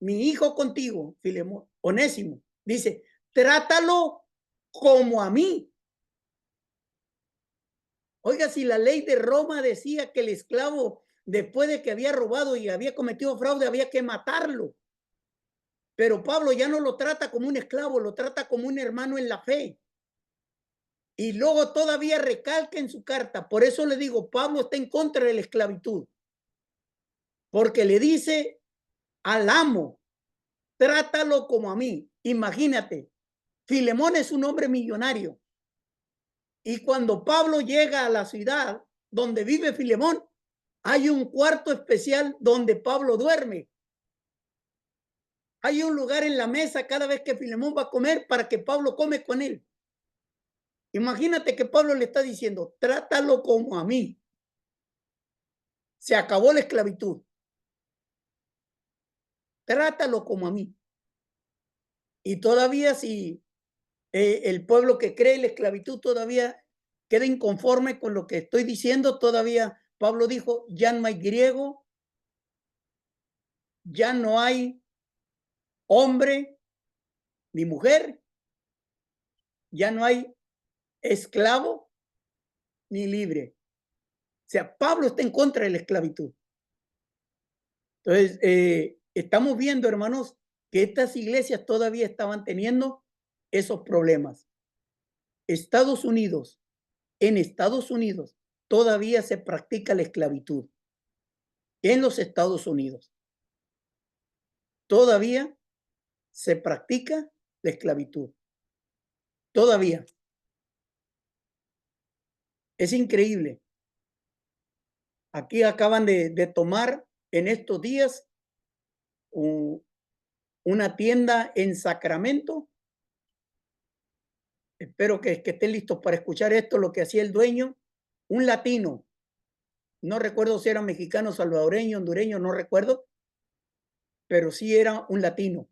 mi hijo contigo, Filemón, Onésimo, dice, trátalo como a mí. Oiga, si la ley de Roma decía que el esclavo, después de que había robado y había cometido fraude, había que matarlo. Pero Pablo ya no lo trata como un esclavo, lo trata como un hermano en la fe. Y luego todavía recalca en su carta. Por eso le digo, Pablo está en contra de la esclavitud. Porque le dice al amo, trátalo como a mí. Imagínate, Filemón es un hombre millonario. Y cuando Pablo llega a la ciudad donde vive Filemón, hay un cuarto especial donde Pablo duerme. Hay un lugar en la mesa cada vez que Filemón va a comer para que Pablo come con él. Imagínate que Pablo le está diciendo, trátalo como a mí. Se acabó la esclavitud. Trátalo como a mí. Y todavía si el pueblo que cree en la esclavitud todavía queda inconforme con lo que estoy diciendo, todavía Pablo dijo, ya no hay griego, ya no hay hombre ni mujer, ya no hay esclavo ni libre. O sea, Pablo está en contra de la esclavitud. Entonces, estamos viendo, hermanos, que estas iglesias todavía estaban teniendo esos problemas. Estados Unidos, en Estados Unidos, todavía se practica la esclavitud. En los Estados Unidos, todavía se practica la esclavitud. Todavía. Es increíble. Aquí acaban de tomar en estos días una tienda en Sacramento. Espero que estén listos para escuchar esto, lo que hacía el dueño, un latino. No recuerdo si era mexicano, salvadoreño, hondureño, no recuerdo, pero sí era un latino.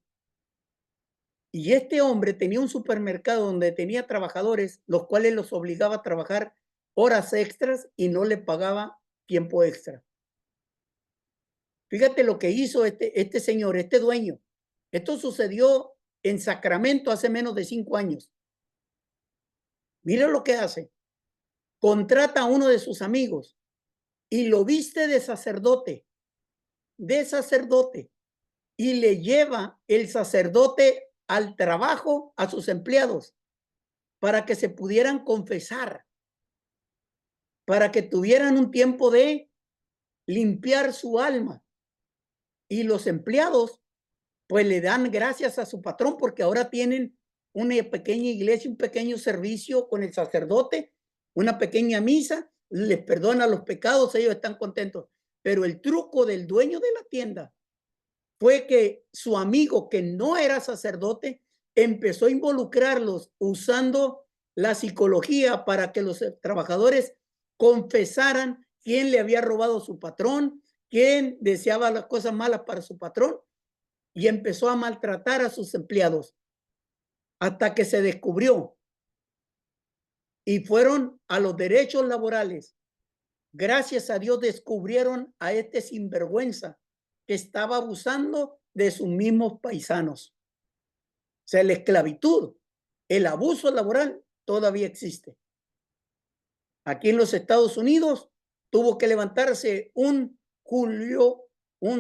Y este hombre tenía un supermercado donde tenía trabajadores, los cuales los obligaba a trabajar horas extras y no le pagaba tiempo extra. Fíjate lo que hizo este señor, este dueño. Esto sucedió en Sacramento hace menos de 5 años. Mira lo que hace. Contrata a uno de sus amigos y lo viste de sacerdote, y le lleva el sacerdote al trabajo a sus empleados para que se pudieran confesar, para que tuvieran un tiempo de limpiar su alma. Y los empleados pues le dan gracias a su patrón porque ahora tienen una pequeña iglesia, un pequeño servicio con el sacerdote, una pequeña misa, les perdona los pecados, ellos están contentos. Pero el truco del dueño de la tienda fue que su amigo, que no era sacerdote, empezó a involucrarlos usando la psicología para que los trabajadores confesaran quién le había robado a su patrón, quién deseaba las cosas malas para su patrón, y empezó a maltratar a sus empleados hasta que se descubrió y fueron a los derechos laborales. Gracias a Dios descubrieron a este sinvergüenza que estaba abusando de sus mismos paisanos. O sea, la esclavitud, el abuso laboral todavía existe. Aquí en los Estados Unidos tuvo que levantarse un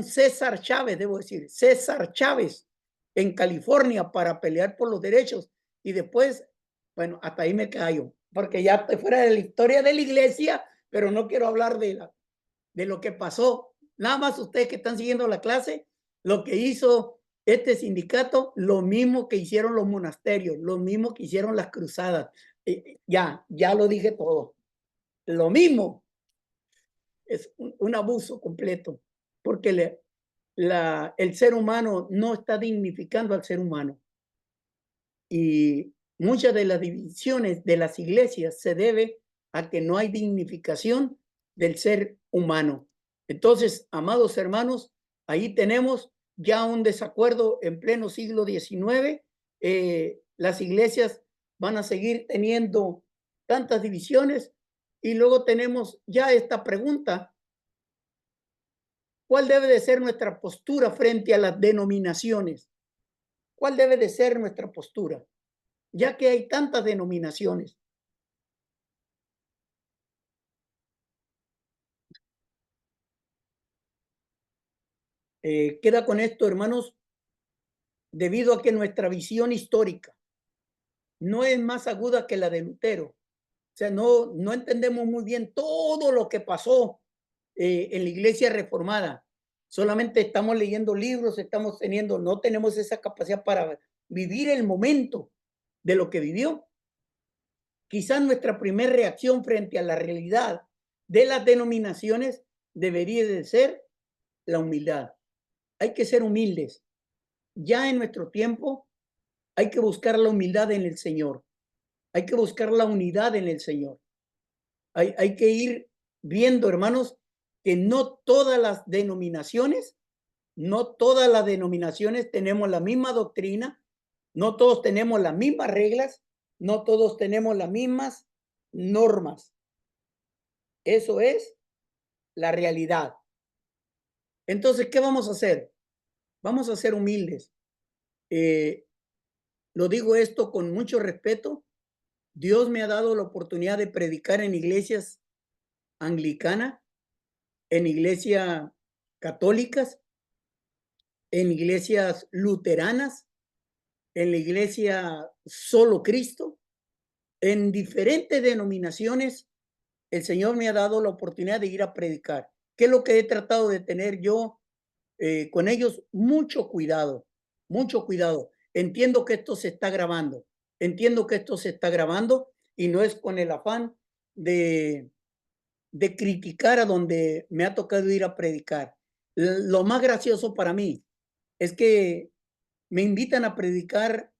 César Chávez, debo decir, César Chávez en California para pelear por los derechos. Y después, bueno, hasta ahí me callo, porque ya estoy fuera de la historia de la iglesia, pero no quiero hablar de lo que pasó. Nada más ustedes que están siguiendo la clase, lo que hizo este sindicato, lo mismo que hicieron los monasterios, lo mismo que hicieron las cruzadas. Ya lo dije todo. Lo mismo, es un abuso completo, porque el ser humano no está dignificando al ser humano. Y muchas de las divisiones de las iglesias se debe a que no hay dignificación del ser humano. Entonces, amados hermanos, ahí tenemos ya un desacuerdo en pleno siglo XIX. Las iglesias van a seguir teniendo tantas divisiones. Y luego tenemos ya esta pregunta: ¿cuál debe de ser nuestra postura frente a las denominaciones? ¿Cuál debe de ser nuestra postura? Ya que hay tantas denominaciones. Queda con esto, hermanos, debido a que nuestra visión histórica no es más aguda que la de Lutero. O sea, no entendemos muy bien todo lo que pasó en la iglesia reformada. Solamente estamos leyendo libros, no tenemos esa capacidad para vivir el momento de lo que vivió. Quizás nuestra primera reacción frente a la realidad de las denominaciones debería de ser la humildad. Hay que ser humildes. Ya en nuestro tiempo hay que buscar la humildad en el Señor. Hay que buscar la unidad en el Señor. Hay que ir viendo, hermanos, que no todas las denominaciones tenemos la misma doctrina, no todos tenemos las mismas reglas, no todos tenemos las mismas normas. Eso es la realidad. Entonces, ¿qué vamos a hacer? Vamos a ser humildes. Lo digo esto con mucho respeto. Dios me ha dado la oportunidad de predicar en iglesias anglicanas, en iglesias católicas, en iglesias luteranas, en la iglesia Solo Cristo, en diferentes denominaciones. El Señor me ha dado la oportunidad de ir a predicar. ¿Qué es lo que he tratado de tener yo con ellos? Mucho cuidado, mucho cuidado. Entiendo que esto se está grabando, y no es con el afán de criticar a donde me ha tocado ir a predicar. Lo más gracioso para mí es que me invitan a predicar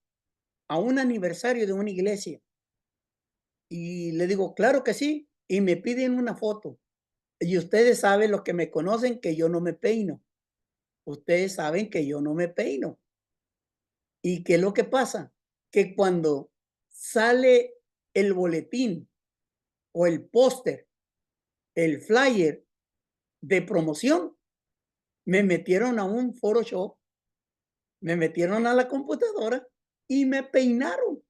a un aniversario de una iglesia y le digo, claro que sí, y me piden una foto. Y ustedes saben, los que me conocen, que yo no me peino. Ustedes saben que yo no me peino. ¿Y qué es lo que pasa? Que cuando sale el boletín o el póster, el flyer de promoción, me metieron a un Photoshop, me metieron a la computadora y me peinaron.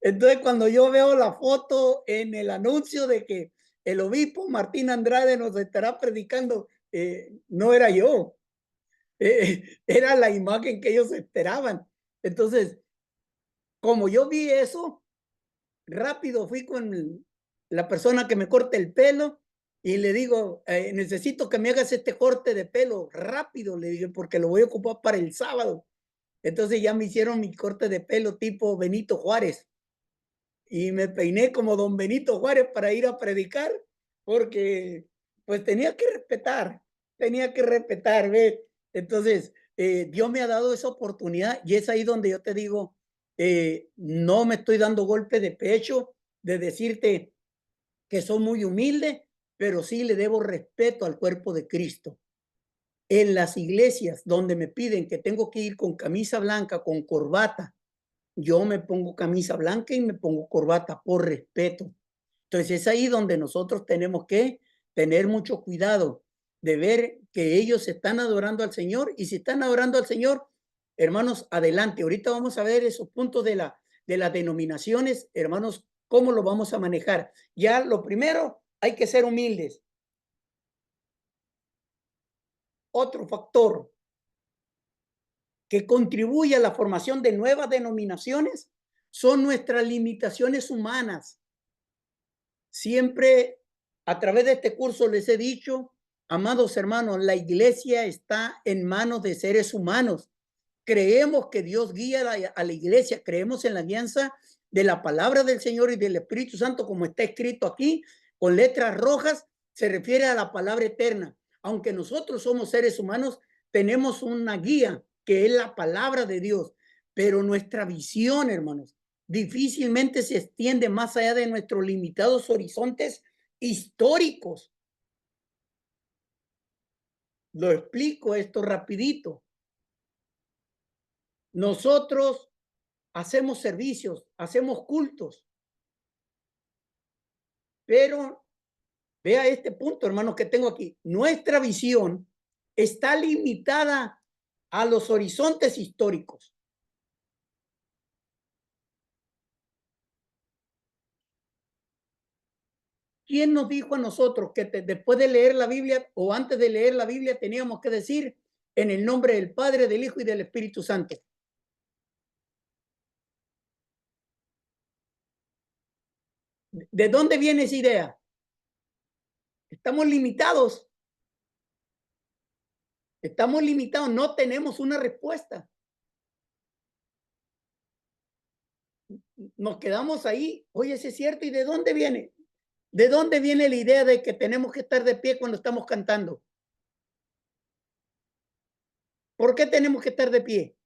Entonces, cuando yo veo la foto en el anuncio de que el obispo Martín Andrade nos estará predicando, no era yo, era la imagen que ellos esperaban. Entonces, como yo vi eso, rápido fui con la persona que me corta el pelo y le digo, necesito que me hagas este corte de pelo rápido, le dije, porque lo voy a ocupar para el sábado. Entonces ya me hicieron mi corte de pelo tipo Benito Juárez y me peiné como don Benito Juárez para ir a predicar, porque pues tenía que respetar, ¿ves? Entonces, Dios me ha dado esa oportunidad y es ahí donde yo te digo, no me estoy dando golpe de pecho de decirte que soy muy humilde, pero sí le debo respeto al cuerpo de Cristo. En las iglesias donde me piden que tengo que ir con camisa blanca, con corbata, yo me pongo camisa blanca y me pongo corbata por respeto. Entonces es ahí donde nosotros tenemos que tener mucho cuidado. de ver que ellos están adorando al Señor, y si están adorando al Señor, hermanos, adelante. Ahorita vamos a ver esos puntos de las denominaciones, hermanos, cómo lo vamos a manejar. Ya lo primero, hay que ser humildes. Otro factor que contribuye a la formación de nuevas denominaciones son nuestras limitaciones humanas. Siempre a través de este curso les he dicho, amados hermanos, la iglesia está en manos de seres humanos. Creemos que Dios guía a la iglesia, creemos en la alianza de la palabra del Señor y del Espíritu Santo, como está escrito aquí, con letras rojas, se refiere a la palabra eterna. Aunque nosotros somos seres humanos, tenemos una guía que es la palabra de Dios, pero nuestra visión, hermanos, difícilmente se extiende más allá de nuestros limitados horizontes históricos. Lo explico esto rapidito. Nosotros hacemos servicios, hacemos cultos, pero vea este punto, hermanos, que tengo aquí. Nuestra visión está limitada a los horizontes históricos. ¿Quién nos dijo a nosotros que después de leer la Biblia o antes de leer la Biblia teníamos que decir en el nombre del Padre, del Hijo y del Espíritu Santo? ¿De dónde viene esa idea? Estamos limitados. Estamos limitados, no tenemos una respuesta. Nos quedamos ahí. Oye, ¿es cierto? ¿Y de dónde viene? ¿De dónde viene la idea de que tenemos que estar de pie cuando estamos cantando? ¿Por qué tenemos que estar de pie?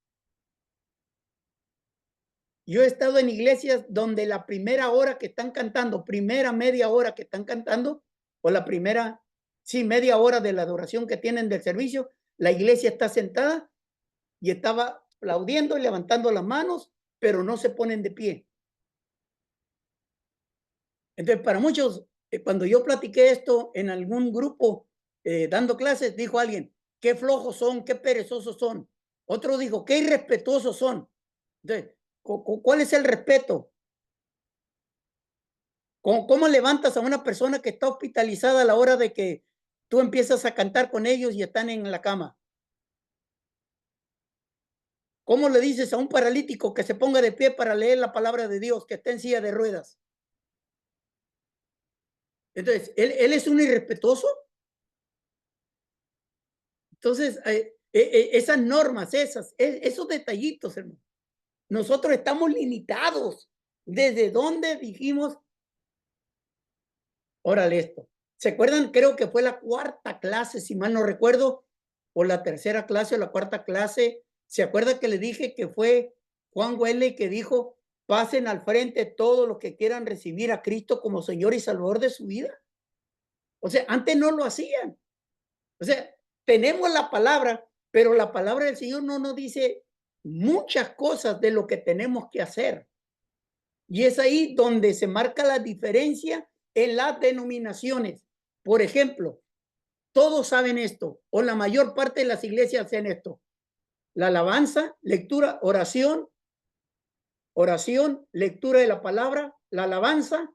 Yo he estado en iglesias donde la primera hora que están cantando, primera media hora que están cantando, o la primera, sí, media hora de la adoración que tienen del servicio, la iglesia está sentada y estaba aplaudiendo y levantando las manos, pero no se ponen de pie. Entonces, para muchos, cuando yo platiqué esto en algún grupo dando clases, dijo alguien, qué flojos son, qué perezosos son. Otro dijo, qué irrespetuosos son. Entonces, ¿cuál es el respeto? ¿Cómo levantas a una persona que está hospitalizada a la hora de que tú empiezas a cantar con ellos y están en la cama? ¿Cómo le dices a un paralítico que se ponga de pie para leer la palabra de Dios, que está en silla de ruedas? Entonces, ¿él es un irrespetuoso? Entonces, esas normas, esos detallitos, hermano, nosotros estamos limitados. ¿Desde dónde dijimos? Órale esto. ¿Se acuerdan? Creo que fue la cuarta clase, si mal no recuerdo, o la tercera clase o la cuarta clase. ¿Se acuerda que le dije que fue Juan Wesley que dijo, pasen al frente todos los que quieran recibir a Cristo como Señor y Salvador de su vida? O sea, antes no lo hacían. O sea, tenemos la palabra, pero la palabra del Señor no nos dice muchas cosas de lo que tenemos que hacer. Y es ahí donde se marca la diferencia en las denominaciones. Por ejemplo, todos saben esto, o la mayor parte de las iglesias hacen esto. La alabanza, lectura, oración, lectura de la palabra, la alabanza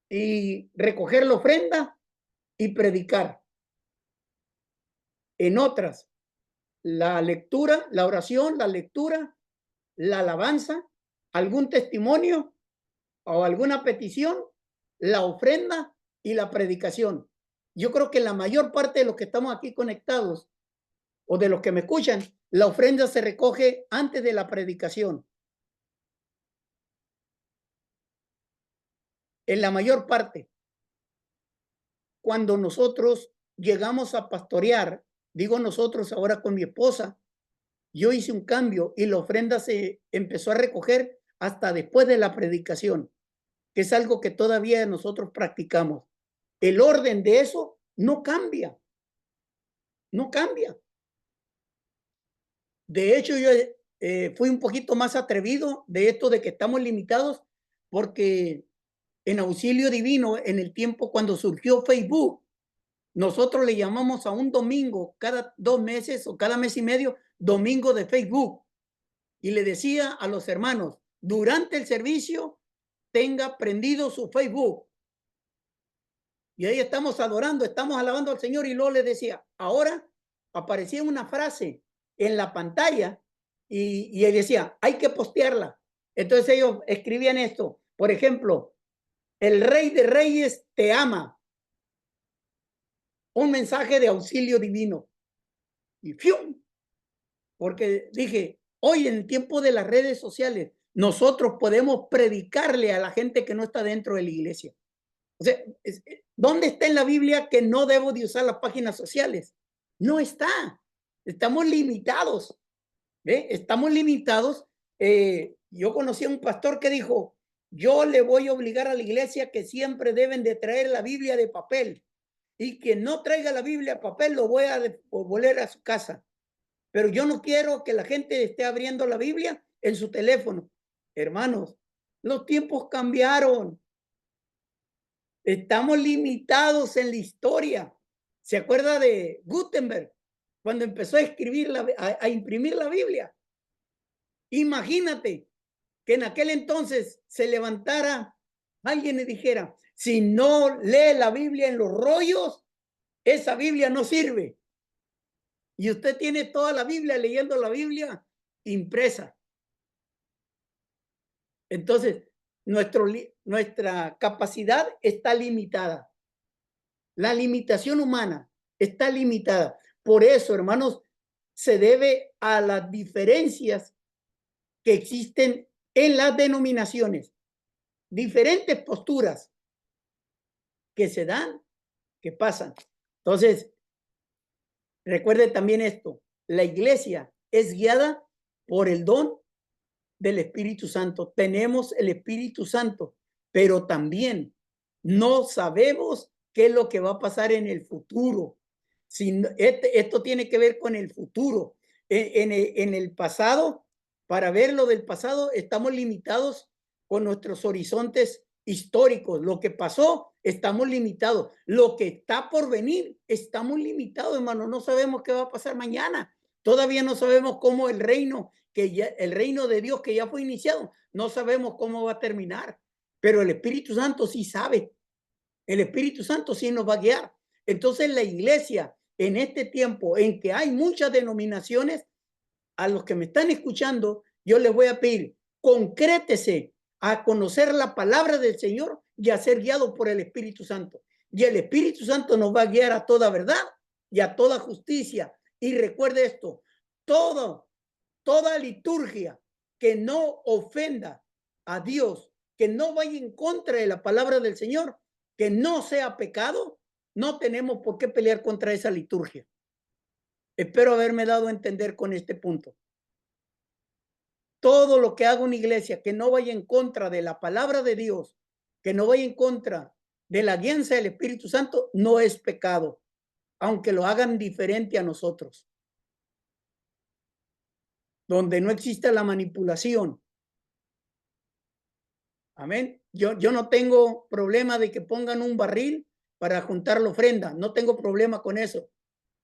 y recoger la ofrenda y predicar. En otras, la lectura, la oración, la lectura, la alabanza, algún testimonio o alguna petición, la ofrenda y la predicación. Yo creo que la mayor parte de los que estamos aquí conectados o de los que me escuchan, la ofrenda se recoge antes de la predicación. En la mayor parte. Cuando nosotros llegamos a pastorear, digo nosotros ahora con mi esposa, yo hice un cambio y la ofrenda se empezó a recoger hasta después de la predicación, que es algo que todavía nosotros practicamos. El orden de eso no cambia. No cambia. De hecho, yo fui un poquito más atrevido de esto de que estamos limitados, porque en Auxilio Divino, en el tiempo cuando surgió Facebook, Nosotros le llamamos a un domingo cada 2 meses o cada mes y medio, domingo de Facebook. Y le decía a los hermanos, durante el servicio, tenga prendido su Facebook. Y ahí estamos adorando, estamos alabando al Señor. Y luego le decía, ahora aparecía una frase en la pantalla y él decía, hay que postearla. Entonces ellos escribían esto. Por ejemplo, el Rey de Reyes te ama. Un mensaje de auxilio divino. Y ¡fium! Porque dije, hoy en el tiempo de las redes sociales, nosotros podemos predicarle a la gente que no está dentro de la iglesia. O sea, ¿dónde está en la Biblia que no debo de usar las páginas sociales? No está. Estamos limitados. ¿Ve? Estamos limitados. Yo conocí a un pastor que dijo, yo le voy a obligar a la iglesia que siempre deben de traer la Biblia de papel. Y quien no traiga la Biblia de papel lo voy a devolver a su casa. Pero yo no quiero que la gente esté abriendo la Biblia en su teléfono. Hermanos, los tiempos cambiaron. Estamos limitados en la historia. ¿Se acuerda de Gutenberg? Cuando empezó a escribir, a imprimir la Biblia. Imagínate que en aquel entonces se levantara alguien y dijera, si no lee la Biblia en los rollos, esa Biblia no sirve. Y usted tiene toda la Biblia leyendo la Biblia impresa. Entonces, nuestra capacidad está limitada. La limitación humana está limitada. Por eso, hermanos, se debe a las diferencias que existen en las denominaciones. Diferentes posturas que se dan, que pasan. Entonces, recuerde también esto. La iglesia es guiada por el don del Espíritu Santo. Tenemos el Espíritu Santo, pero también no sabemos qué es lo que va a pasar en el futuro. Si, esto tiene que ver con el futuro. En el pasado, para ver lo del pasado, estamos limitados con nuestros horizontes históricos. Lo que pasó, estamos limitados. Lo que está por venir, estamos limitados, hermano. No sabemos qué va a pasar mañana. Todavía no sabemos cómo el reino de Dios que ya fue iniciado, no sabemos cómo va a terminar, pero el Espíritu Santo sí sabe. El Espíritu Santo sí nos va a guiar. Entonces la iglesia, en este tiempo en que hay muchas denominaciones, a los que me están escuchando, yo les voy a pedir, concrétese a conocer la palabra del Señor y a ser guiado por el Espíritu Santo. Y el Espíritu Santo nos va a guiar a toda verdad y a toda justicia. Y recuerde esto, toda liturgia que no ofenda a Dios, que no vaya en contra de la palabra del Señor, que no sea pecado, no tenemos por qué pelear contra esa liturgia. Espero haberme dado a entender con este punto. Todo lo que haga una iglesia que no vaya en contra de la palabra de Dios, que no vaya en contra de la guianza del Espíritu Santo, no es pecado, aunque lo hagan diferente a nosotros. Donde no exista la manipulación. Amén. Yo no tengo problema de que pongan un barril para juntar la ofrenda. No tengo problema con eso.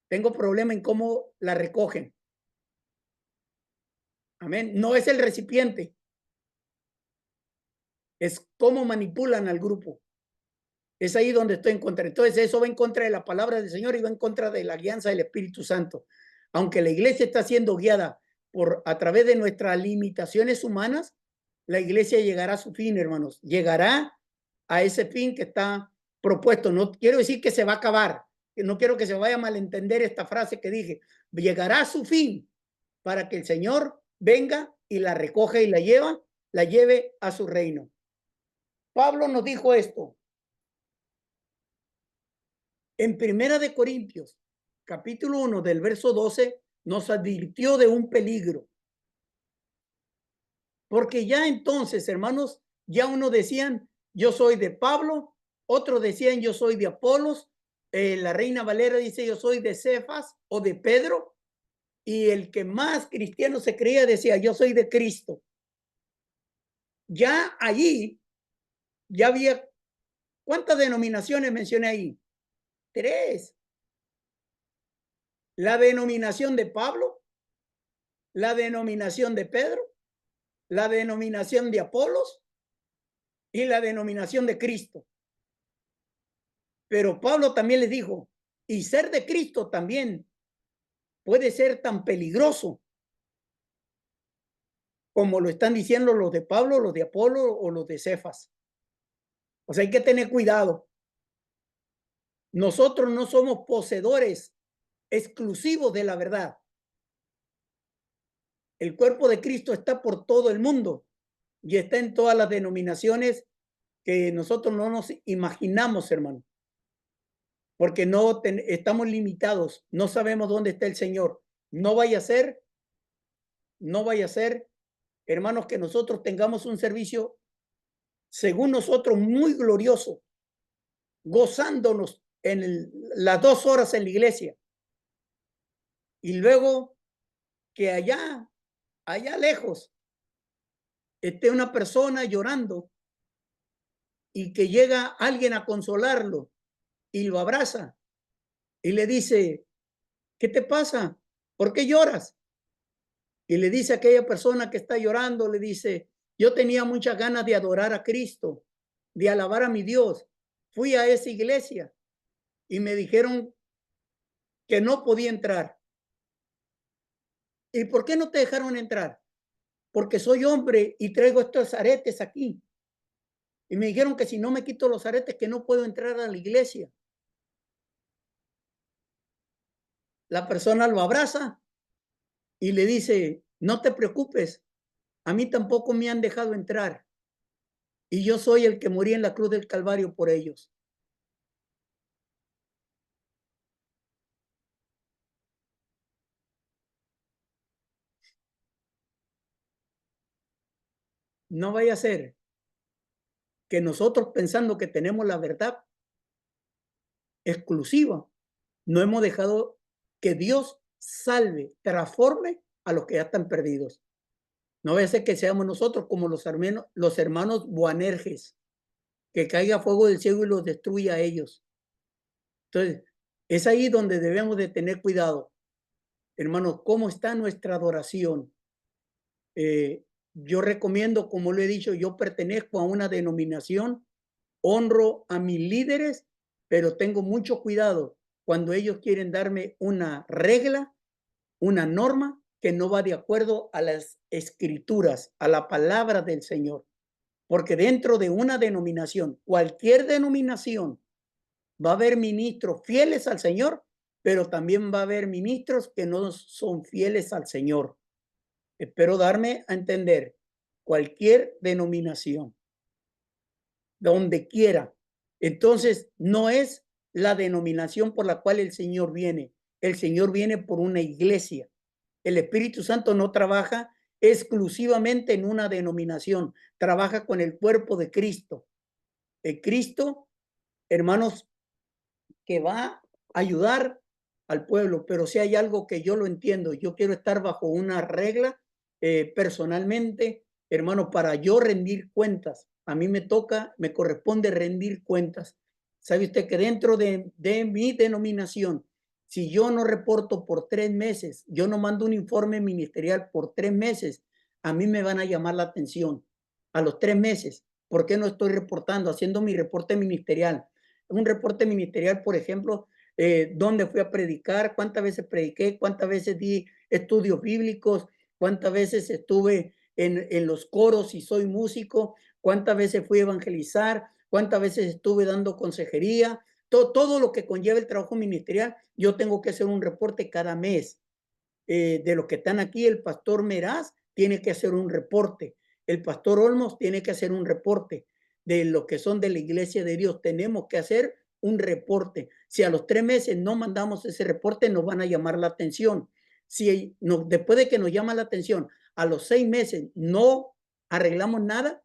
Tengo problema en cómo la recogen. Amén. No es el recipiente. Es cómo manipulan al grupo. Es ahí donde estoy en contra. Entonces eso va en contra de la palabra del Señor y va en contra de la guianza del Espíritu Santo. Aunque la iglesia está siendo guiada a través de nuestras limitaciones humanas, la iglesia llegará a su fin, hermanos. Llegará a ese fin que está propuesto. No quiero decir que se va a acabar. No quiero que se vaya a malentender esta frase que dije. Llegará a su fin para que el Señor venga y la recoja y la lleve a su reino. Pablo nos dijo esto en Primera de Corintios, capítulo 1, del verso 12, nos advirtió de un peligro. Porque ya entonces, hermanos, ya uno decían, yo soy de Pablo, otros decían, yo soy de Apolos, la Reina Valera dice, yo soy de Cefas o de Pedro, y el que más cristiano se creía decía, yo soy de Cristo. Ya allí, ya había, ¿cuántas denominaciones mencioné ahí? 3. la denominación de Pablo, la denominación de Pedro, la denominación de Apolos y la denominación de Cristo. Pero Pablo también les dijo, y ser de Cristo también puede ser tan peligroso como lo están diciendo los de Pablo, los de Apolo o los de Cefas. O sea, hay que tener cuidado. Nosotros no somos poseedores exclusivos de la verdad. El cuerpo de Cristo está por todo el mundo y está en todas las denominaciones que nosotros no nos imaginamos, hermano. Porque no estamos limitados, no sabemos dónde está el Señor. No vaya a ser, hermanos, que nosotros tengamos un servicio, según nosotros, muy glorioso, gozándonos en las 2 horas en la iglesia. Y luego que allá lejos, esté una persona llorando y que llega alguien a consolarlo y lo abraza y le dice, ¿qué te pasa? ¿Por qué lloras? Y le dice a aquella persona que está llorando, le dice, yo tenía muchas ganas de adorar a Cristo, de alabar a mi Dios. Fui a esa iglesia y me dijeron que no podía entrar. ¿Y por qué no te dejaron entrar? Porque soy hombre y traigo estos aretes aquí. Y me dijeron que si no me quito los aretes, que no puedo entrar a la iglesia. La persona lo abraza y le dice, no te preocupes, a mí tampoco me han dejado entrar. Y yo soy el que morí en la cruz del Calvario por ellos. No vaya a ser que nosotros, pensando que tenemos la verdad exclusiva, no hemos dejado que Dios salve, transforme a los que ya están perdidos. No vaya a ser que seamos nosotros como los hermanos Boanerges, que caiga fuego del cielo y los destruya a ellos. Entonces, es ahí donde debemos de tener cuidado. Hermanos, ¿cómo está nuestra adoración? Yo recomiendo, como lo he dicho, yo pertenezco a una denominación, honro a mis líderes, pero tengo mucho cuidado cuando ellos quieren darme una regla, una norma que no va de acuerdo a las escrituras, a la palabra del Señor. Porque dentro de una denominación, cualquier denominación, va a haber ministros fieles al Señor, pero también va a haber ministros que no son fieles al Señor. Espero darme a entender. Cualquier denominación, donde quiera. Entonces, no es la denominación por la cual el Señor viene. El Señor viene por una iglesia. El Espíritu Santo no trabaja exclusivamente en una denominación, trabaja con el cuerpo de Cristo. El Cristo, hermanos, que va a ayudar al pueblo, pero si hay algo que yo lo entiendo, yo quiero estar bajo una regla personalmente, hermano, para yo rendir cuentas. A mí me corresponde rendir cuentas. ¿Sabe usted que dentro de mi denominación, si yo no reporto por 3 meses, yo no mando un informe ministerial por 3 meses, a mí me van a llamar la atención a los 3 meses? ¿Por qué no estoy reportando, haciendo mi reporte ministerial? Un reporte ministerial, por ejemplo, dónde fui a predicar, cuántas veces prediqué, cuántas veces di estudios bíblicos, cuántas veces estuve en los coros y soy músico, cuántas veces fui a evangelizar, cuántas veces estuve dando consejería, todo lo que conlleva el trabajo ministerial. Yo tengo que hacer un reporte cada mes. De los que están aquí, el pastor Meraz tiene que hacer un reporte, el pastor Olmos tiene que hacer un reporte, de los que son de la iglesia de Dios, tenemos que hacer un reporte. Si a los 3 meses no mandamos ese reporte, nos van a llamar la atención. Si después de que nos llama la atención, a los 6 meses no arreglamos nada,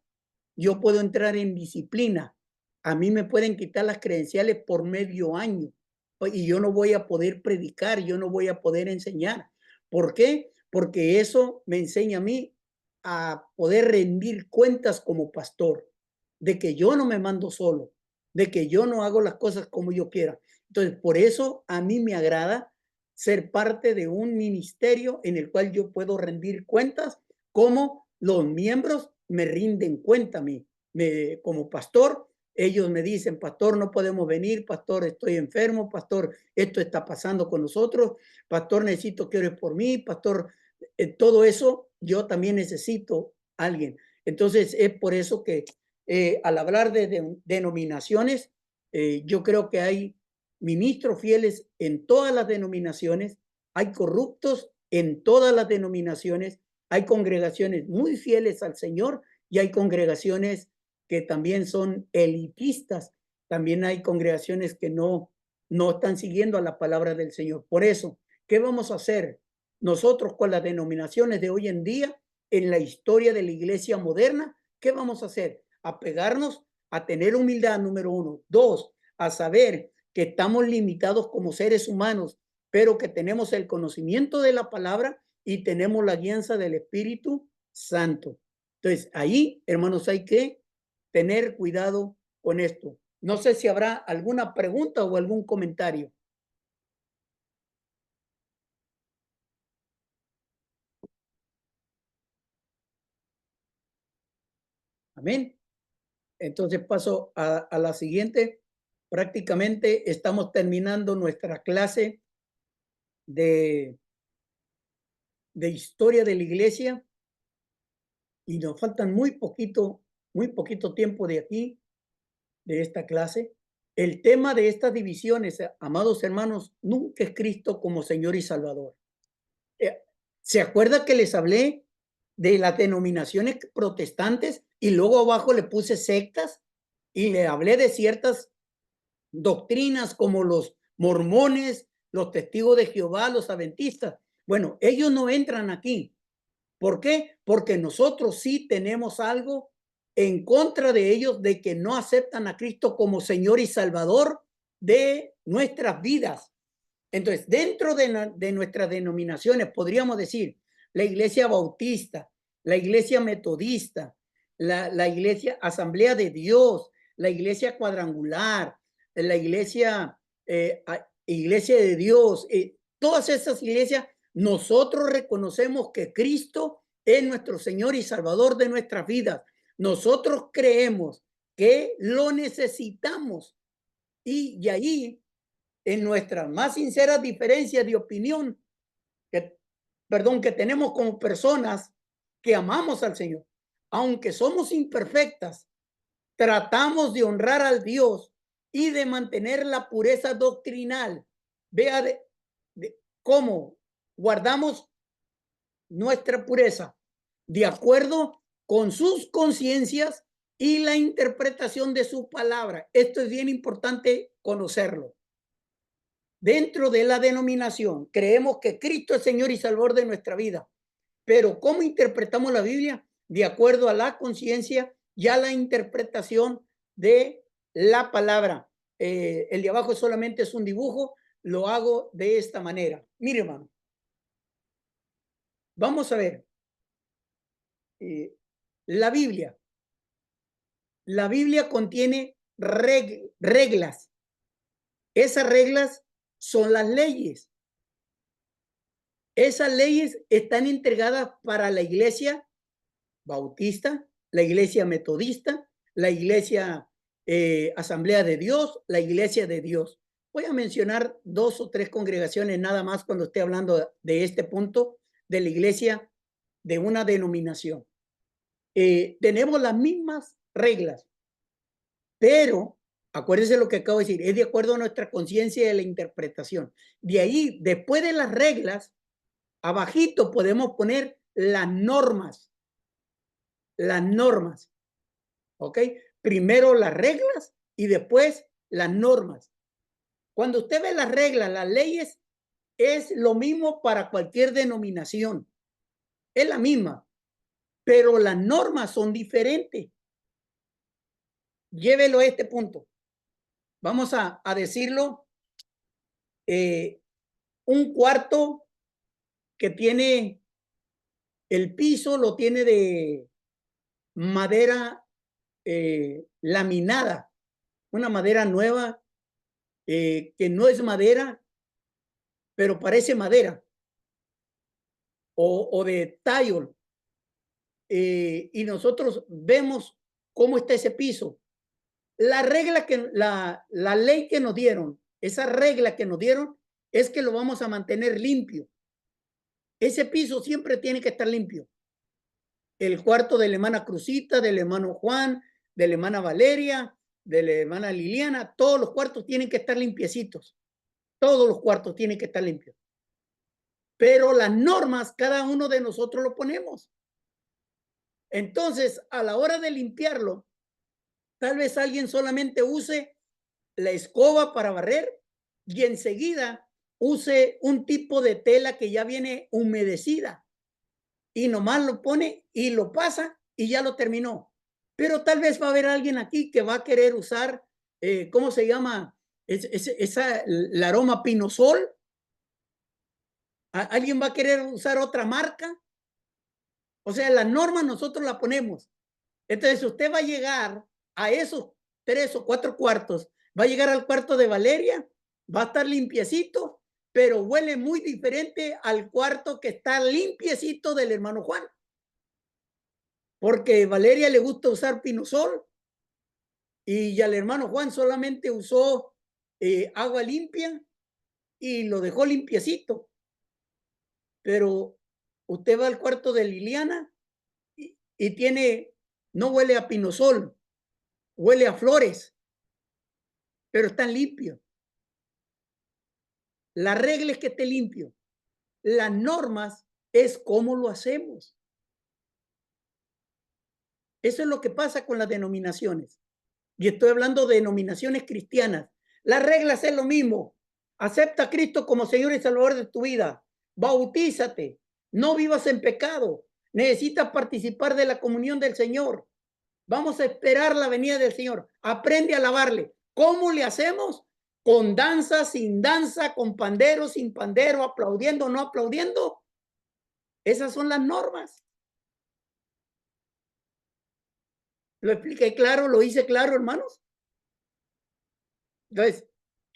yo puedo entrar en disciplina. A mí me pueden quitar las credenciales por medio año y yo no voy a poder predicar, yo no voy a poder enseñar. ¿Por qué? Porque eso me enseña a mí a poder rendir cuentas como pastor, de que yo no me mando solo, de que yo no hago las cosas como yo quiera. Entonces, por eso a mí me agrada ser parte de un ministerio en el cual yo puedo rendir cuentas, como los miembros me rinden cuenta a mí. Como pastor, ellos me dicen, pastor, no podemos venir, pastor, estoy enfermo, pastor, esto está pasando con nosotros, pastor, necesito que ores por mí, pastor, todo eso yo también necesito a alguien. Entonces es por eso que al hablar de denominaciones, yo creo que hay ministros fieles en todas las denominaciones, hay corruptos en todas las denominaciones, hay congregaciones muy fieles al Señor y hay congregaciones que también son elitistas, también hay congregaciones que no están siguiendo a la palabra del Señor. Por eso, ¿qué vamos a hacer nosotros con las denominaciones de hoy en día en la historia de la iglesia moderna? ¿Qué vamos a hacer? Apegarnos a tener humildad, número uno. Dos, a saber que estamos limitados como seres humanos, pero que tenemos el conocimiento de la palabra y tenemos la guianza del Espíritu Santo. Entonces, ahí, hermanos, hay que tener cuidado con esto. No sé si habrá alguna pregunta o algún comentario. Amén. Entonces paso a la siguiente. Prácticamente estamos terminando nuestra clase de historia de la iglesia y nos faltan muy poquito tiempo de aquí, de esta clase. El tema de estas divisiones, amados hermanos, nunca es Cristo como Señor y Salvador. ¿Se acuerda que les hablé de las denominaciones protestantes y luego abajo le puse sectas y le hablé de ciertas doctrinas como los mormones, los testigos de Jehová, los adventistas? Bueno, ellos no entran aquí. ¿Por qué? Porque nosotros sí tenemos algo en contra de ellos, de que no aceptan a Cristo como Señor y Salvador de nuestras vidas. Entonces, dentro de nuestras denominaciones, podríamos decir la iglesia bautista, la iglesia metodista, la iglesia Asamblea de Dios, la iglesia cuadrangular, la iglesia de Dios, todas esas iglesias, nosotros reconocemos que Cristo es nuestro Señor y Salvador de nuestras vidas. Nosotros creemos que lo necesitamos y ahí, en nuestras más sinceras diferencias de opinión, que tenemos como personas que amamos al Señor, aunque somos imperfectas, tratamos de honrar al Dios y de mantener la pureza doctrinal. Vea de cómo guardamos nuestra pureza de acuerdo con sus conciencias y la interpretación de su palabra. Esto es bien importante conocerlo. Dentro de la denominación creemos que Cristo es Señor y Salvador de nuestra vida, pero ¿cómo interpretamos la Biblia? De acuerdo a la conciencia y a la interpretación de la palabra. El de abajo solamente es un dibujo, lo hago de esta manera. Mire, hermano, vamos a ver. La Biblia contiene reglas. Esas reglas son las leyes. Esas leyes están entregadas para la iglesia bautista, la iglesia metodista, la iglesia Asamblea de Dios, la iglesia de Dios. Voy a mencionar 2 o 3 congregaciones nada más cuando esté hablando de este punto de la iglesia de una denominación. Tenemos las mismas reglas, pero acuérdense lo que acabo de decir, es de acuerdo a nuestra conciencia y la interpretación. De ahí, después de las reglas, abajito podemos poner las normas. Las normas, ¿ok? Primero las reglas y después las normas. Cuando usted ve las reglas, las leyes, es lo mismo para cualquier denominación. Es la misma, pero las normas son diferentes. Llévelo a este punto. Vamos a decirlo. Un cuarto que tiene el piso, lo tiene de madera laminada, una madera nueva, que no es madera, pero parece madera o de tile. Y nosotros vemos cómo está ese piso. La regla que, la ley que nos dieron, esa regla que nos dieron es que lo vamos a mantener limpio. Ese piso siempre tiene que estar limpio. El cuarto de la hermana Cruzita, del hermano Juan, de la hermana Valeria, de la hermana Liliana, todos los cuartos tienen que estar limpiecitos. Todos los cuartos tienen que estar limpios. Pero las normas, cada uno de nosotros lo ponemos. Entonces, a la hora de limpiarlo, tal vez alguien solamente use la escoba para barrer y enseguida use un tipo de tela que ya viene humedecida y nomás lo pone y lo pasa y ya lo terminó. Pero tal vez va a haber alguien aquí que va a querer usar, ¿cómo se llama? El aroma pinosol. ¿Alguien va a querer usar otra marca? O sea, la norma nosotros la ponemos. Entonces usted va a llegar a esos 3 o 4 cuartos, va a llegar al cuarto de Valeria, va a estar limpiecito, pero huele muy diferente al cuarto que está limpiecito del hermano Juan. Porque Valeria le gusta usar pinosol y al hermano Juan solamente usó agua limpia y lo dejó limpiecito. Pero usted va al cuarto de Liliana y tiene, no huele a pinosol, huele a flores, pero están limpios. La regla es que esté limpio. Las normas es cómo lo hacemos. Eso es lo que pasa con las denominaciones. Y estoy hablando de denominaciones cristianas. Las reglas es lo mismo. Acepta a Cristo como Señor y Salvador de tu vida. Bautízate. No vivas en pecado. Necesitas participar de la comunión del Señor. Vamos a esperar la venida del Señor. Aprende a alabarle. ¿Cómo le hacemos? Con danza, sin danza, con pandero, sin pandero, aplaudiendo, no aplaudiendo. Esas son las normas. ¿Lo expliqué claro? ¿Lo hice claro, hermanos? Entonces,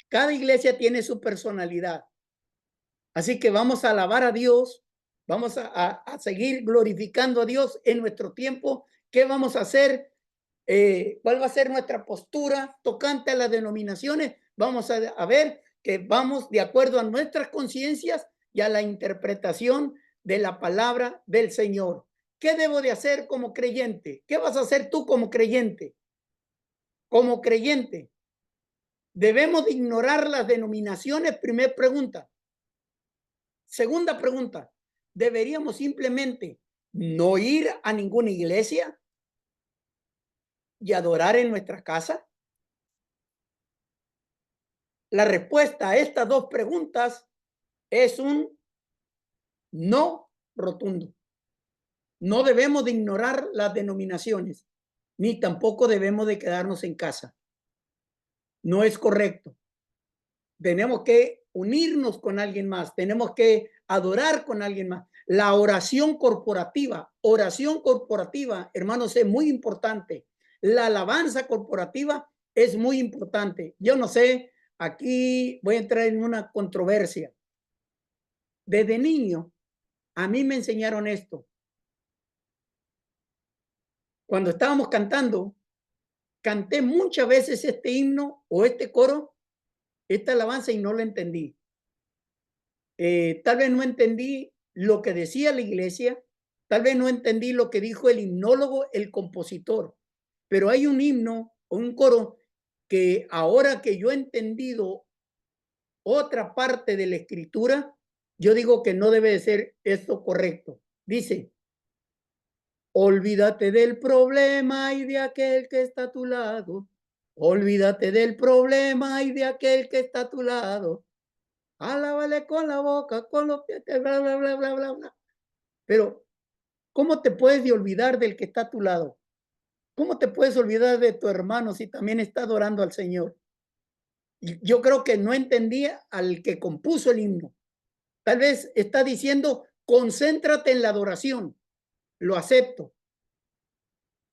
cada iglesia tiene su personalidad. Así que vamos a alabar a Dios, vamos a seguir glorificando a Dios en nuestro tiempo. ¿Qué vamos a hacer? ¿Cuál va a ser nuestra postura tocante a las denominaciones? Vamos a ver que vamos de acuerdo a nuestras conciencias y a la interpretación de la palabra del Señor. ¿Qué debo de hacer como creyente? ¿Qué vas a hacer tú como creyente? Como creyente, ¿debemos de ignorar las denominaciones? Primera pregunta. Segunda pregunta, ¿deberíamos simplemente no ir a ninguna iglesia y adorar en nuestra casa? La respuesta a estas dos preguntas es un no rotundo. No debemos de ignorar las denominaciones, ni tampoco debemos de quedarnos en casa. No es correcto. Tenemos que unirnos con alguien más, tenemos que adorar con alguien más. La oración corporativa, hermanos, es muy importante. La alabanza corporativa es muy importante. Yo no sé, aquí voy a entrar en una controversia. Desde niño, a mí me enseñaron esto. Cuando estábamos cantando, canté muchas veces este himno o este coro, esta alabanza y no lo entendí. Tal vez no entendí lo que decía la iglesia, tal vez no entendí lo que dijo el himnólogo, el compositor, pero hay un himno o un coro que ahora que yo he entendido otra parte de la escritura, yo digo que no debe de ser esto correcto. Dice, olvídate del problema y de aquel que está a tu lado. Olvídate del problema y de aquel que está a tu lado. Alábale con la boca, con los pies, bla, bla, bla, bla, bla, bla. Pero, ¿cómo te puedes de olvidar del que está a tu lado? ¿Cómo te puedes olvidar de tu hermano si también está adorando al Señor? Yo creo que no entendía al que compuso el himno. Tal vez está diciendo, concéntrate en la adoración. Lo acepto.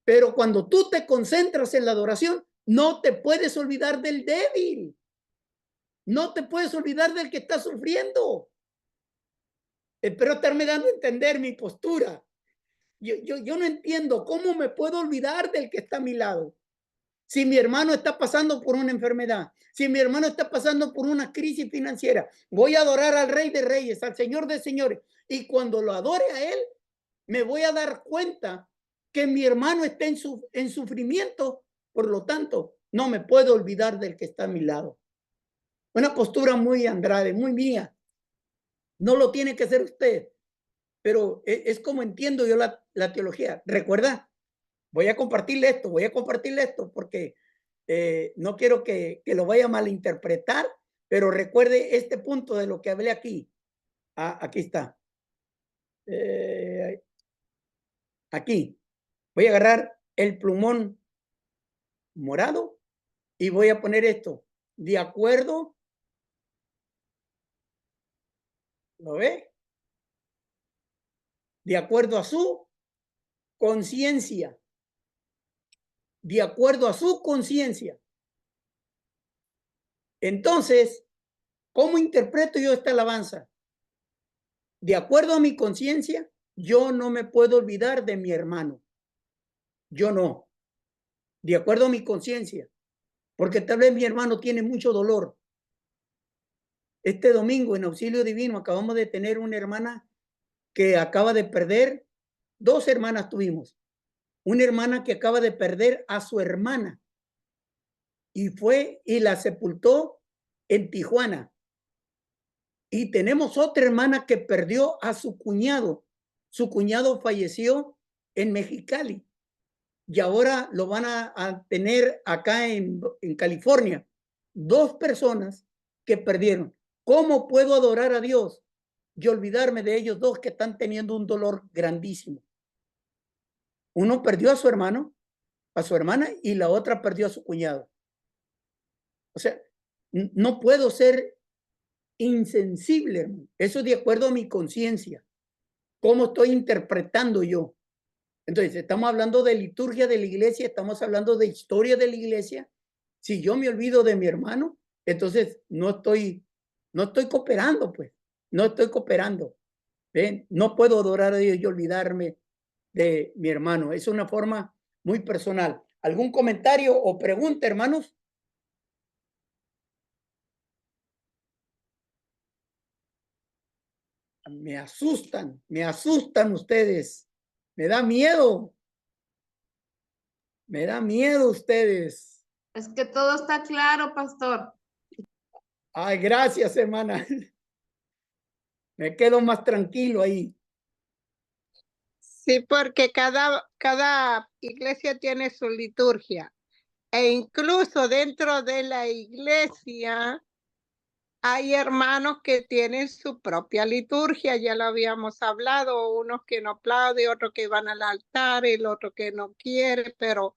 Pero cuando tú te concentras en la adoración, no te puedes olvidar del débil. No te puedes olvidar del que está sufriendo. Espero estarme dando a entender mi postura. Yo no entiendo cómo me puedo olvidar del que está a mi lado. Si mi hermano está pasando por una enfermedad, si mi hermano está pasando por una crisis financiera, voy a adorar al Rey de Reyes, al Señor de Señores. Y cuando lo adore a Él, me voy a dar cuenta que mi hermano está en sufrimiento. Por lo tanto, no me puedo olvidar del que está a mi lado. Una postura muy Andrade, muy mía. No lo tiene que hacer usted, pero es como entiendo yo la teología. Recuerda, voy a compartirle esto, porque no quiero que lo vaya a malinterpretar, pero recuerde este punto de lo que hablé aquí. Aquí está. Aquí. Voy a agarrar el plumón morado y voy a poner esto. De acuerdo. ¿Lo ve? De acuerdo a su conciencia. De acuerdo a su conciencia. Entonces, ¿cómo interpreto yo esta alabanza? De acuerdo a mi conciencia, yo no me puedo olvidar de mi hermano. Yo no. De acuerdo a mi conciencia. Porque tal vez mi hermano tiene mucho dolor. Este domingo en Auxilio Divino acabamos de tener una hermana que acaba de perder, 2 hermanas tuvimos. Una hermana que acaba de perder a su hermana y fue y la sepultó en Tijuana. Y tenemos otra hermana que perdió a su cuñado. Su cuñado falleció en Mexicali y ahora lo van a tener acá en California. 2 personas que perdieron. ¿Cómo puedo adorar a Dios y olvidarme de ellos 2 que están teniendo un dolor grandísimo? Uno perdió a su hermano, a su hermana, y la otra perdió a su cuñado. O sea, no puedo ser insensible, hermano. Eso es de acuerdo a mi conciencia. ¿Cómo estoy interpretando yo? Entonces, estamos hablando de liturgia de la iglesia, estamos hablando de historia de la iglesia. Si yo me olvido de mi hermano, entonces no estoy cooperando, pues. No estoy cooperando. ¿Ven? No puedo adorar a Dios y olvidarme de mi hermano. Es una forma muy personal. ¿Algún comentario o pregunta, hermanos? Me asustan ustedes. Me da miedo ustedes. Es que todo está claro, pastor. Ay, gracias, hermana. Me quedo más tranquilo ahí. Sí, porque cada iglesia tiene su liturgia. E incluso dentro de la iglesia hay hermanos que tienen su propia liturgia, ya lo habíamos hablado, unos que no aplauden, otros que van al altar, el otro que no quiere, pero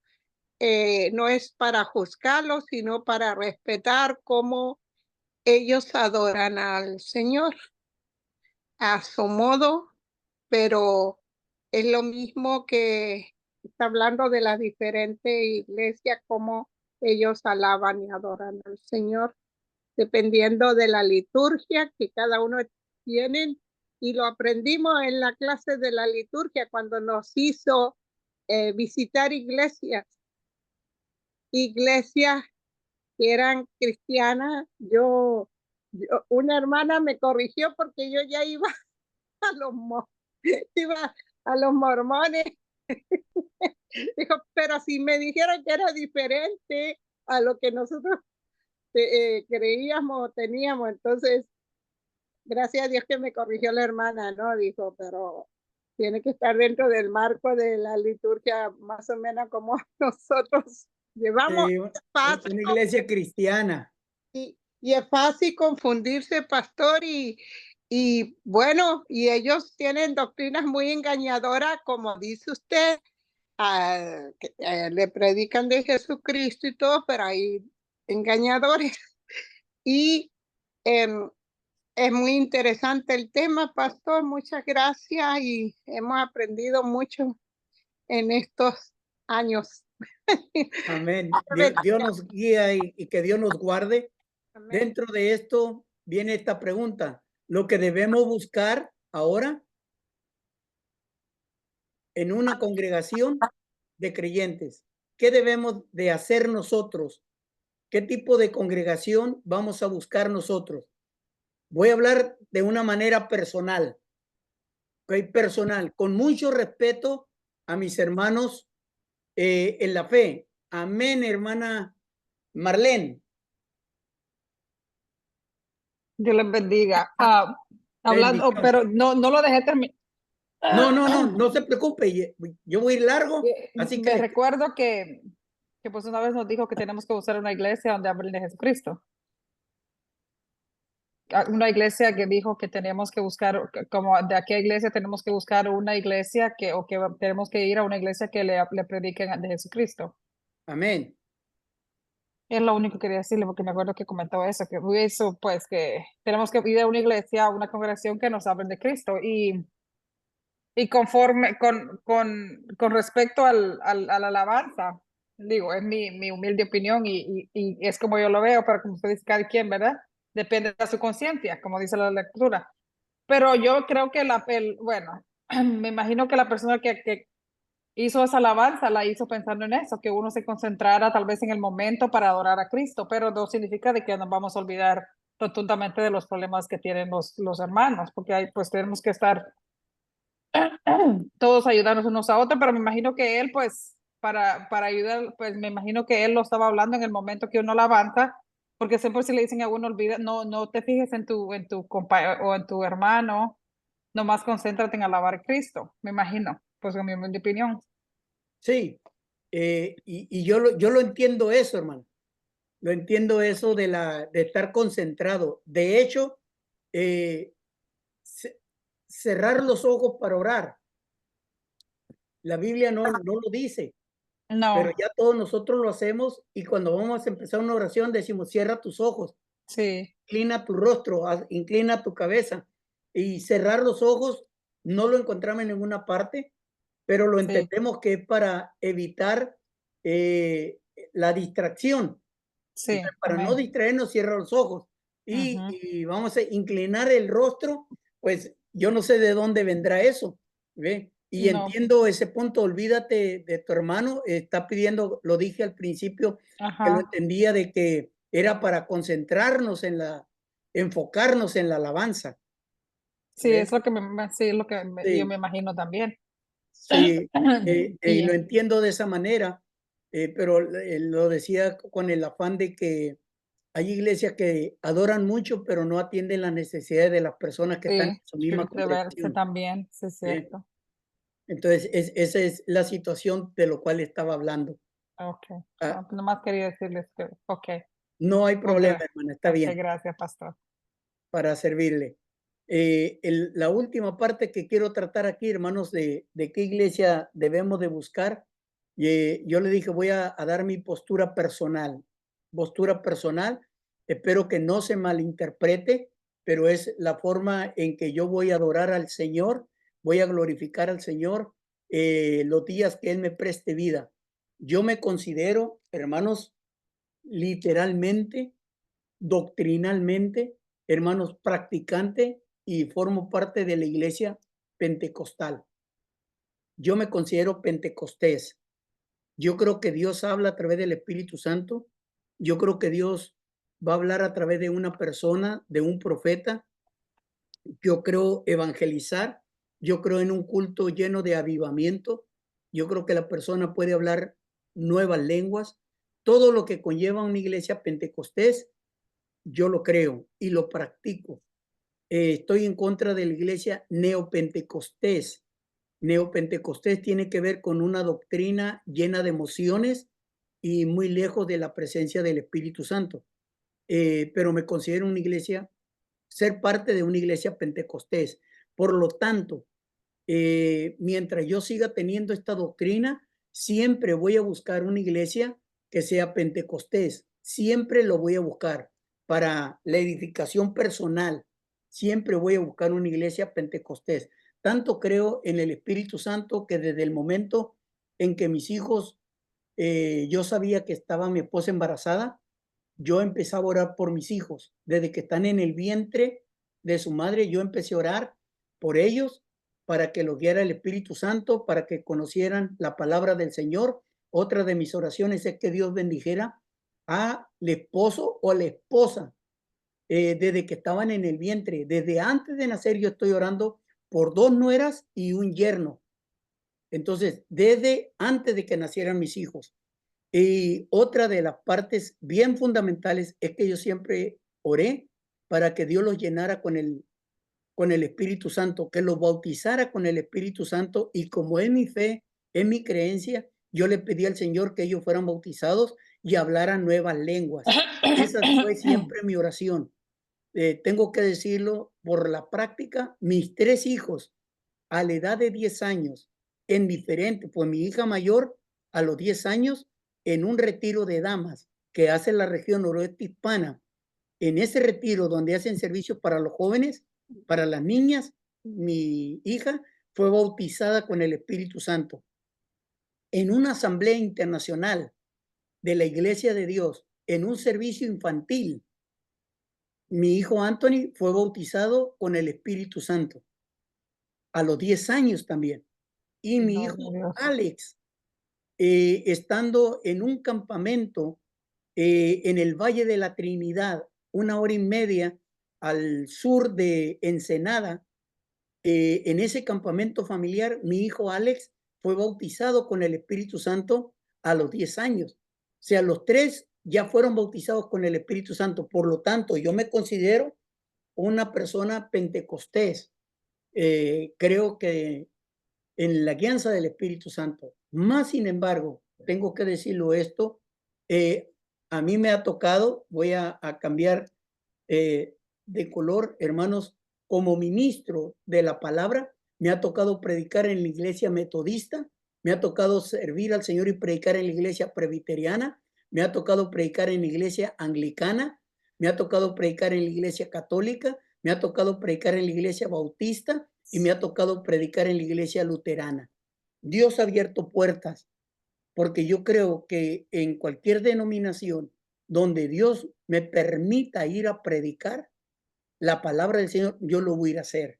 no es para juzgarlos, sino para respetar cómo ellos adoran al Señor a su modo, pero es lo mismo que está hablando de las diferentes iglesias, cómo ellos alaban y adoran al Señor, dependiendo de la liturgia que cada uno tiene. Y lo aprendimos en la clase de la liturgia cuando nos hizo visitar iglesias que eran cristianas. Una hermana me corrigió porque yo ya iba a iba a los mormones. Dijo, pero si me dijeron que era diferente a lo que nosotros creíamos o teníamos, entonces, gracias a Dios que me corrigió la hermana, ¿no? Dijo, pero tiene que estar dentro del marco de la liturgia más o menos como nosotros llevamos. Sí, una iglesia cristiana. Y es fácil confundirse, pastor, y bueno, y ellos tienen doctrinas muy engañadoras, como dice usted, le predican de Jesucristo y todo, pero hay engañadores. Y es muy interesante el tema, pastor, muchas gracias y hemos aprendido mucho en estos años. Amén. Dios nos guía y que Dios nos guarde. Amén. Dentro de esto viene esta pregunta. Lo que debemos buscar ahora en una congregación de creyentes. ¿Qué debemos de hacer nosotros? ¿Qué tipo de congregación vamos a buscar nosotros? Voy a hablar de una manera personal, ¿ok? Personal, con mucho respeto a mis hermanos en la fe. Amén, hermana Marlene. Dios les bendiga. Hablando, Bendición. pero no lo dejé terminar. No se preocupe. Yo voy a ir largo, así que Me recuerdo que pues una vez nos dijo que tenemos que buscar una iglesia donde hablen de Jesucristo. Una iglesia que dijo que tenemos que buscar, como de aquella iglesia tenemos que buscar una iglesia o que tenemos que ir a una iglesia que le prediquen de Jesucristo. amén. Es lo único que quería decirle, porque me acuerdo que comentó eso, que eso, pues, que tenemos que ir a una iglesia, a una congregación que nos hablen de Cristo. Y conforme, con respecto a la alabanza, digo, es mi humilde opinión y es como yo lo veo, pero como usted dice, cada quien, ¿verdad? Depende de su conciencia, como dice la lectura. Pero yo creo que bueno, me imagino que la persona que hizo esa alabanza la hizo pensando en eso, que uno se concentrara tal vez en el momento para adorar a Cristo, pero no significa de que nos vamos a olvidar rotundamente de los problemas que tienen los hermanos, porque pues tenemos que estar todos ayudarnos unos a otros, pero me imagino que él, pues, para ayudar, pues me imagino que él lo estaba hablando en el momento que uno la avanza, porque siempre si le dicen a uno, olvida, no te fijes en tu compañero o en tu hermano, nomás concéntrate en alabar a Cristo, me imagino, pues en mi humilde opinión. Sí, y yo lo entiendo eso, hermano. Lo entiendo eso de estar concentrado. De hecho, cerrar los ojos para orar. La Biblia no lo dice, pero No, ya todos nosotros lo hacemos y cuando vamos a empezar una oración decimos, cierra tus ojos, sí, inclina tu rostro, inclina tu cabeza. Y cerrar los ojos no lo encontramos en ninguna parte, pero lo sí, entendemos que es para evitar la distracción. sí, Entonces, para no amén. distraernos, cierra los ojos Ujú, y vamos a inclinar el rostro, pues yo no sé de dónde vendrá eso, ¿ve? Y no, entiendo ese punto, olvídate de tu hermano, está pidiendo, lo dije al principio, que lo ajá, entendía de que era para concentrarnos enfocarnos en la alabanza, sí, ¿ve? es lo que sí, es lo que yo Sí, me imagino también. sí, y lo Y entiendo de esa manera, pero lo decía con el afán de que hay iglesias que adoran mucho, pero no atienden las necesidades de las personas que están en sí, su misma de verse congregación. también, sí, es ¿Eh? cierto. Entonces, esa es la situación de lo cual estaba hablando. Okay, Ah, no, nomás quería decirles que, okay, no hay oh, problema, hermana, está bien, gracias, pastor. para servirle. La última parte que quiero tratar aquí, hermanos, de qué iglesia debemos de buscar. Yo le dije, voy a dar mi postura personal. Postura personal, espero que no se malinterprete, pero es la forma en que yo voy a adorar al Señor, voy a glorificar al Señor los días que Él me preste vida. Yo me considero, hermanos, literalmente, doctrinalmente, hermanos, practicante y formo parte de la iglesia pentecostal. Yo me considero pentecostés. Yo creo que Dios habla a través del Espíritu Santo. Yo creo que Dios va a hablar a través de una persona, de un profeta. Yo creo evangelizar. Yo creo en un culto lleno de avivamiento. Yo creo que la persona puede hablar nuevas lenguas. Todo lo que conlleva una iglesia pentecostés, yo lo creo y lo practico. Estoy en contra de la iglesia neopentecostés. Neopentecostés tiene que ver con una doctrina llena de emociones y muy lejos de la presencia del Espíritu Santo. Pero me considero una iglesia, ser parte de una iglesia pentecostés. Por lo tanto, mientras yo siga teniendo esta doctrina, siempre voy a buscar una iglesia que sea pentecostés. Siempre lo voy a buscar para la edificación personal. Siempre voy a buscar una iglesia pentecostés. Tanto creo en el Espíritu Santo que desde el momento en que mis hijos, yo sabía que estaba mi esposa embarazada, yo empezaba a orar por mis hijos. Desde que están en el vientre de su madre, yo empecé a orar por ellos para que los guiara el Espíritu Santo, para que conocieran la palabra del Señor. Otra de mis oraciones es que Dios bendijera al esposo o a la esposa desde que estaban en el vientre. Desde antes de nacer yo estoy orando por 2 nueras y un yerno. Entonces, desde antes de que nacieran mis hijos. Y otra de las partes bien fundamentales es que yo siempre oré para que Dios los llenara con el Espíritu Santo, que los bautizara con el Espíritu Santo. Y como es mi fe, es mi creencia, yo le pedí al Señor que ellos fueran bautizados y hablaran nuevas lenguas. Esa fue siempre mi oración. Tengo que decirlo por la práctica, mis 3 hijos a la edad de 10 años, en diferente, pues mi hija mayor a los 10 años, en un retiro de damas que hace la región noroeste hispana. En ese retiro donde hacen servicios para los jóvenes, para las niñas, mi hija fue bautizada con el Espíritu Santo. En una asamblea internacional de la Iglesia de Dios, en un servicio infantil, mi hijo Anthony fue bautizado con el Espíritu Santo a los 10 años también. Y mi hijo Alex, estando en un campamento en el Valle de la Trinidad, 1 hora y media al sur de Ensenada, en ese campamento familiar, mi hijo Alex fue bautizado con el Espíritu Santo a los 10 años. O sea, los 3 ya fueron bautizados con el Espíritu Santo. Por lo tanto, yo me considero una persona pentecostés. Creo que en la guianza del Espíritu Santo. Más sin embargo, tengo que decirlo esto, a mí me ha tocado, voy a cambiar de color, hermanos, como ministro de la palabra, me ha tocado predicar en la iglesia metodista, me ha tocado servir al Señor y predicar en la iglesia presbiteriana, me ha tocado predicar en la iglesia anglicana, me ha tocado predicar en la iglesia católica, me ha tocado predicar en la iglesia bautista y me ha tocado predicar en la iglesia luterana. Dios ha abierto puertas porque yo creo que en cualquier denominación donde Dios me permita ir a predicar la palabra del Señor, yo lo voy a ir a hacer.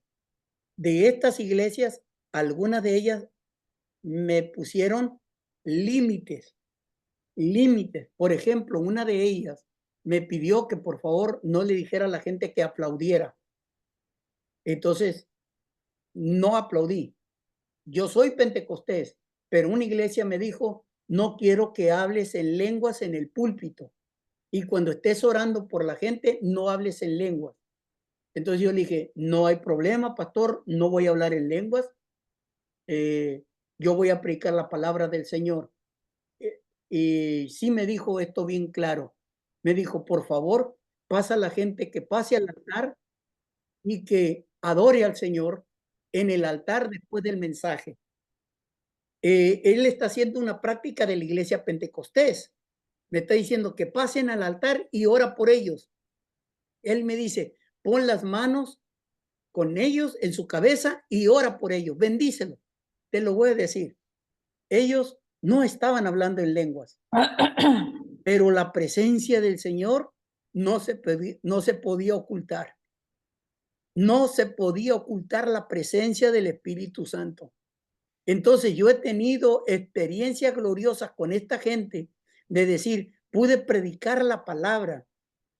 De estas iglesias, algunas de ellas me pusieron límites. Por ejemplo, una de ellas me pidió que por favor no le dijera a la gente que aplaudiera. Entonces, no aplaudí. Yo soy pentecostés, pero una iglesia me dijo, no quiero que hables en lenguas en el púlpito. Y cuando estés orando por la gente, no hables en lenguas. Entonces yo le dije, no hay problema, pastor, no voy a hablar en lenguas. Yo voy a predicar la palabra del Señor. Y sí me dijo esto bien claro. Me dijo, por favor, pasa a la gente que pase al altar y que adore al Señor en el altar después del mensaje. Él está haciendo una práctica de la iglesia pentecostés. Me está diciendo que pasen al altar y ora por ellos. Él me dice, pon las manos con ellos en su cabeza y ora por ellos. Bendícelos. Te lo voy a decir. Ellos no estaban hablando en lenguas, pero la presencia del Señor no se podía ocultar. No se podía ocultar la presencia del Espíritu Santo. Entonces yo he tenido experiencias gloriosas con esta gente de decir, pude predicar la palabra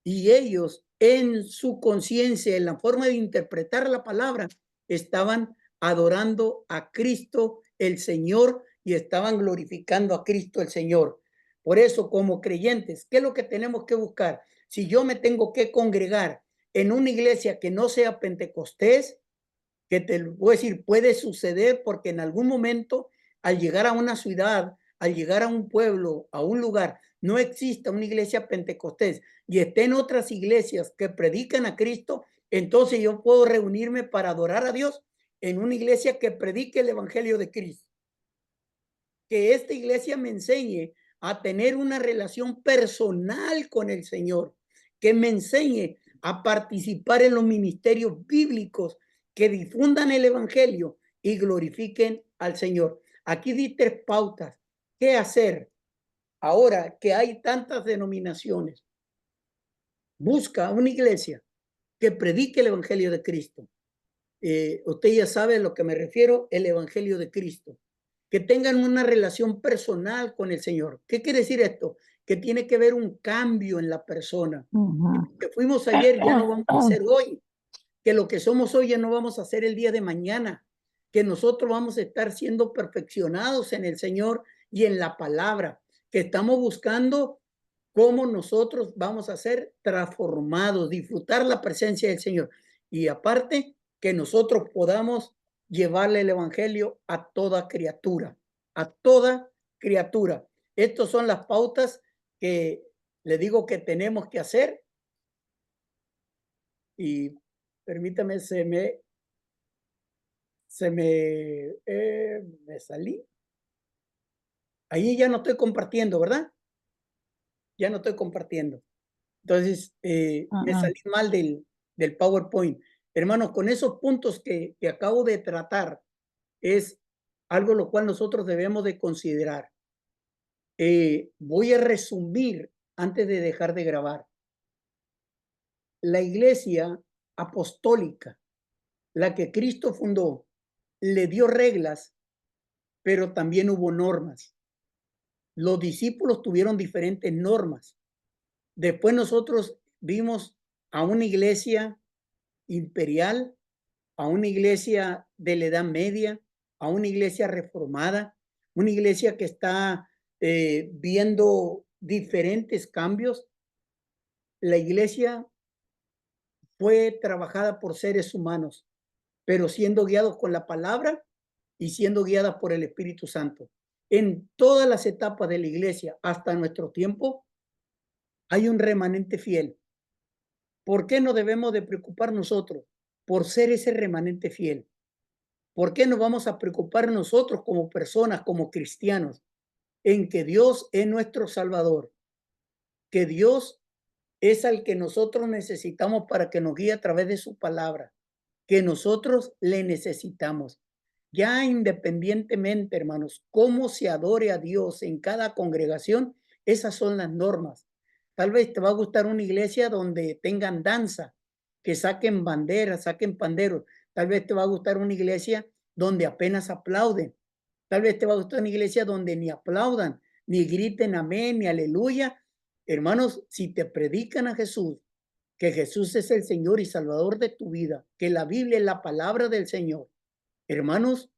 y ellos en su conciencia, en la forma de interpretar la palabra, estaban adorando a Cristo el Señor y estaban glorificando a Cristo el Señor. Por eso, como creyentes, ¿qué es lo que tenemos que buscar? Si yo me tengo que congregar en una iglesia que no sea pentecostés, que te voy a decir, puede suceder porque en algún momento, al llegar a una ciudad, al llegar a un pueblo, a un lugar, no exista una iglesia pentecostés y estén otras iglesias que predican a Cristo, entonces yo puedo reunirme para adorar a Dios en una iglesia que predique el evangelio de Cristo. Que esta iglesia me enseñe a tener una relación personal con el Señor, que me enseñe a participar en los ministerios bíblicos que difundan el evangelio y glorifiquen al Señor. Aquí di 3 pautas. ¿Qué hacer ahora que hay tantas denominaciones? Busca una iglesia que predique el evangelio de Cristo. Usted ya sabe a lo que me refiero, el evangelio de Cristo. Que tengan una relación personal con el Señor. ¿Qué quiere decir esto? Que tiene que haber un cambio en la persona. Que fuimos ayer ya no vamos a ser hoy. Que lo que somos hoy ya no vamos a ser el día de mañana. Que nosotros vamos a estar siendo perfeccionados en el Señor y en la palabra. Que estamos buscando cómo nosotros vamos a ser transformados, disfrutar la presencia del Señor. Y aparte, que nosotros podamos llevarle el evangelio a toda criatura, a toda criatura. Estas son las pautas que le digo que tenemos que hacer. Y permítame, me salí. Ahí ya no estoy compartiendo, ¿verdad? Ya no estoy compartiendo. Entonces, me salí mal del PowerPoint. Hermanos, con esos puntos que acabo de tratar, es algo lo cual nosotros debemos de considerar. Voy a resumir antes de dejar de grabar. La iglesia apostólica, la que Cristo fundó, le dio reglas, pero también hubo normas. Los discípulos tuvieron diferentes normas. Después nosotros vimos a una iglesia imperial, a una iglesia de la Edad Media, a una iglesia reformada, una iglesia que está viendo diferentes cambios. La iglesia fue trabajada por seres humanos, pero siendo guiados con la palabra y siendo guiadas por el Espíritu Santo. En todas las etapas de la iglesia, hasta nuestro tiempo, hay un remanente fiel. ¿Por qué no debemos de preocupar nosotros por ser ese remanente fiel? ¿Por qué nos vamos a preocupar nosotros como personas, como cristianos, en que Dios es nuestro Salvador? Que Dios es al que nosotros necesitamos para que nos guíe a través de su palabra, que nosotros le necesitamos. Ya independientemente, hermanos, cómo se adore a Dios en cada congregación, esas son las normas. Tal vez te va a gustar una iglesia donde tengan danza, que saquen banderas, saquen panderos. Tal vez te va a gustar una iglesia donde apenas aplauden. Tal vez te va a gustar una iglesia donde ni aplaudan, ni griten amén, ni aleluya. Hermanos, si te predican a Jesús, que Jesús es el Señor y Salvador de tu vida, que la Biblia es la palabra del Señor, hermanos,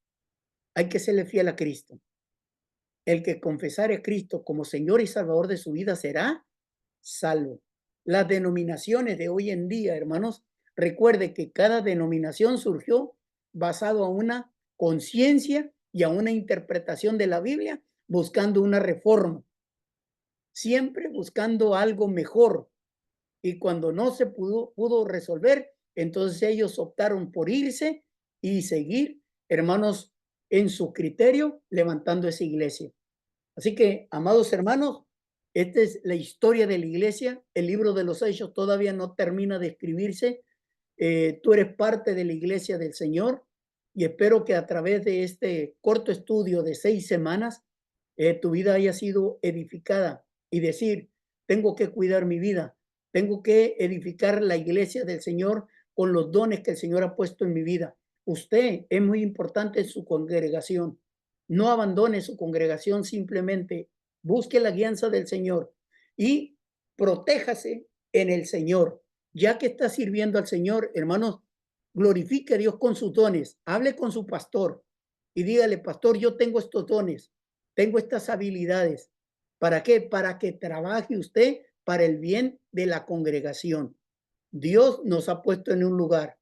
hay que serle fiel a Cristo. El que confesare a Cristo como Señor y Salvador de su vida será salvo. Las denominaciones de hoy en día, hermanos, recuerde que cada denominación surgió basado a una conciencia y a una interpretación de la Biblia, buscando una reforma, siempre buscando algo mejor. Y cuando no se pudo resolver, entonces ellos optaron por irse y seguir, hermanos, en su criterio, levantando esa iglesia. Así que, amados hermanos, esta es la historia de la iglesia. El libro de los Hechos todavía no termina de escribirse. Tú eres parte de la iglesia del Señor y espero que a través de este corto estudio de 6 semanas, tu vida haya sido edificada y decir, tengo que cuidar mi vida, tengo que edificar la iglesia del Señor con los dones que el Señor ha puesto en mi vida. Usted es muy importante en su congregación. No abandone su congregación, simplemente busque la guianza del Señor y protéjase en el Señor. Ya que está sirviendo al Señor, hermanos, glorifique a Dios con sus dones. Hable con su pastor y dígale, pastor, yo tengo estos dones, tengo estas habilidades. ¿Para qué? Para que trabaje usted para el bien de la congregación. Dios nos ha puesto en un lugar.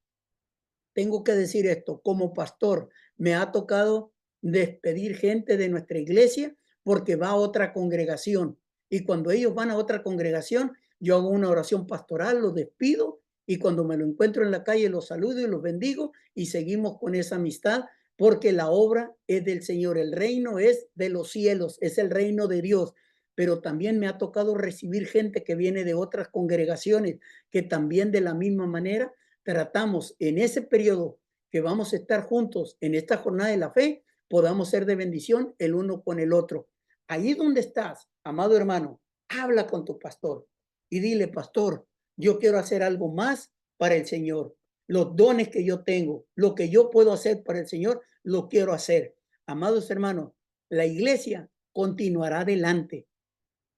Tengo que decir esto, como pastor, me ha tocado despedir gente de nuestra iglesia porque va a otra congregación. Y cuando ellos van a otra congregación, yo hago una oración pastoral, los despido y cuando me lo encuentro en la calle los saludo y los bendigo y seguimos con esa amistad porque la obra es del Señor, el reino es de los cielos, es el reino de Dios. Pero también me ha tocado recibir gente que viene de otras congregaciones que también de la misma manera tratamos en ese periodo que vamos a estar juntos en esta jornada de la fe, podamos ser de bendición el uno con el otro. Ahí donde estás, amado hermano, habla con tu pastor y dile, pastor, Yo quiero hacer algo más para el Señor. Los dones que yo tengo, lo que yo puedo hacer para el Señor, lo quiero hacer. Amados hermanos, la iglesia continuará adelante.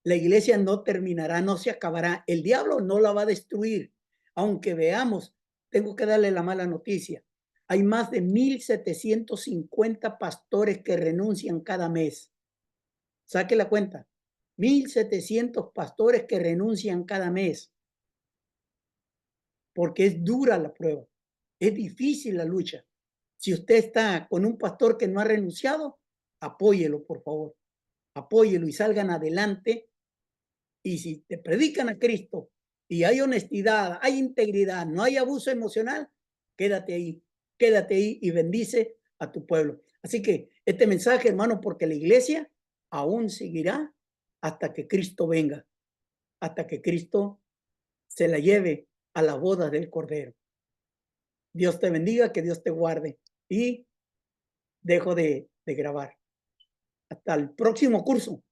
La iglesia no terminará, no se acabará. El diablo no la va a destruir. Aunque veamos, tengo que darle la mala noticia. Hay más de 1,750 pastores que renuncian cada mes. Saque la cuenta. 1,700 pastores que renuncian cada mes. Porque es dura la prueba. Es difícil la lucha. Si usted está con un pastor que no ha renunciado, apóyelo, por favor. Apóyelo y salgan adelante. Y si te predican a Cristo y hay honestidad, hay integridad, no hay abuso emocional, quédate ahí y bendice a tu pueblo. Así que este mensaje, hermano, porque la iglesia aún seguirá hasta que Cristo venga, hasta que Cristo se la lleve a la boda del Cordero. Dios te bendiga, que Dios te guarde. Y dejo de grabar. Hasta el próximo curso.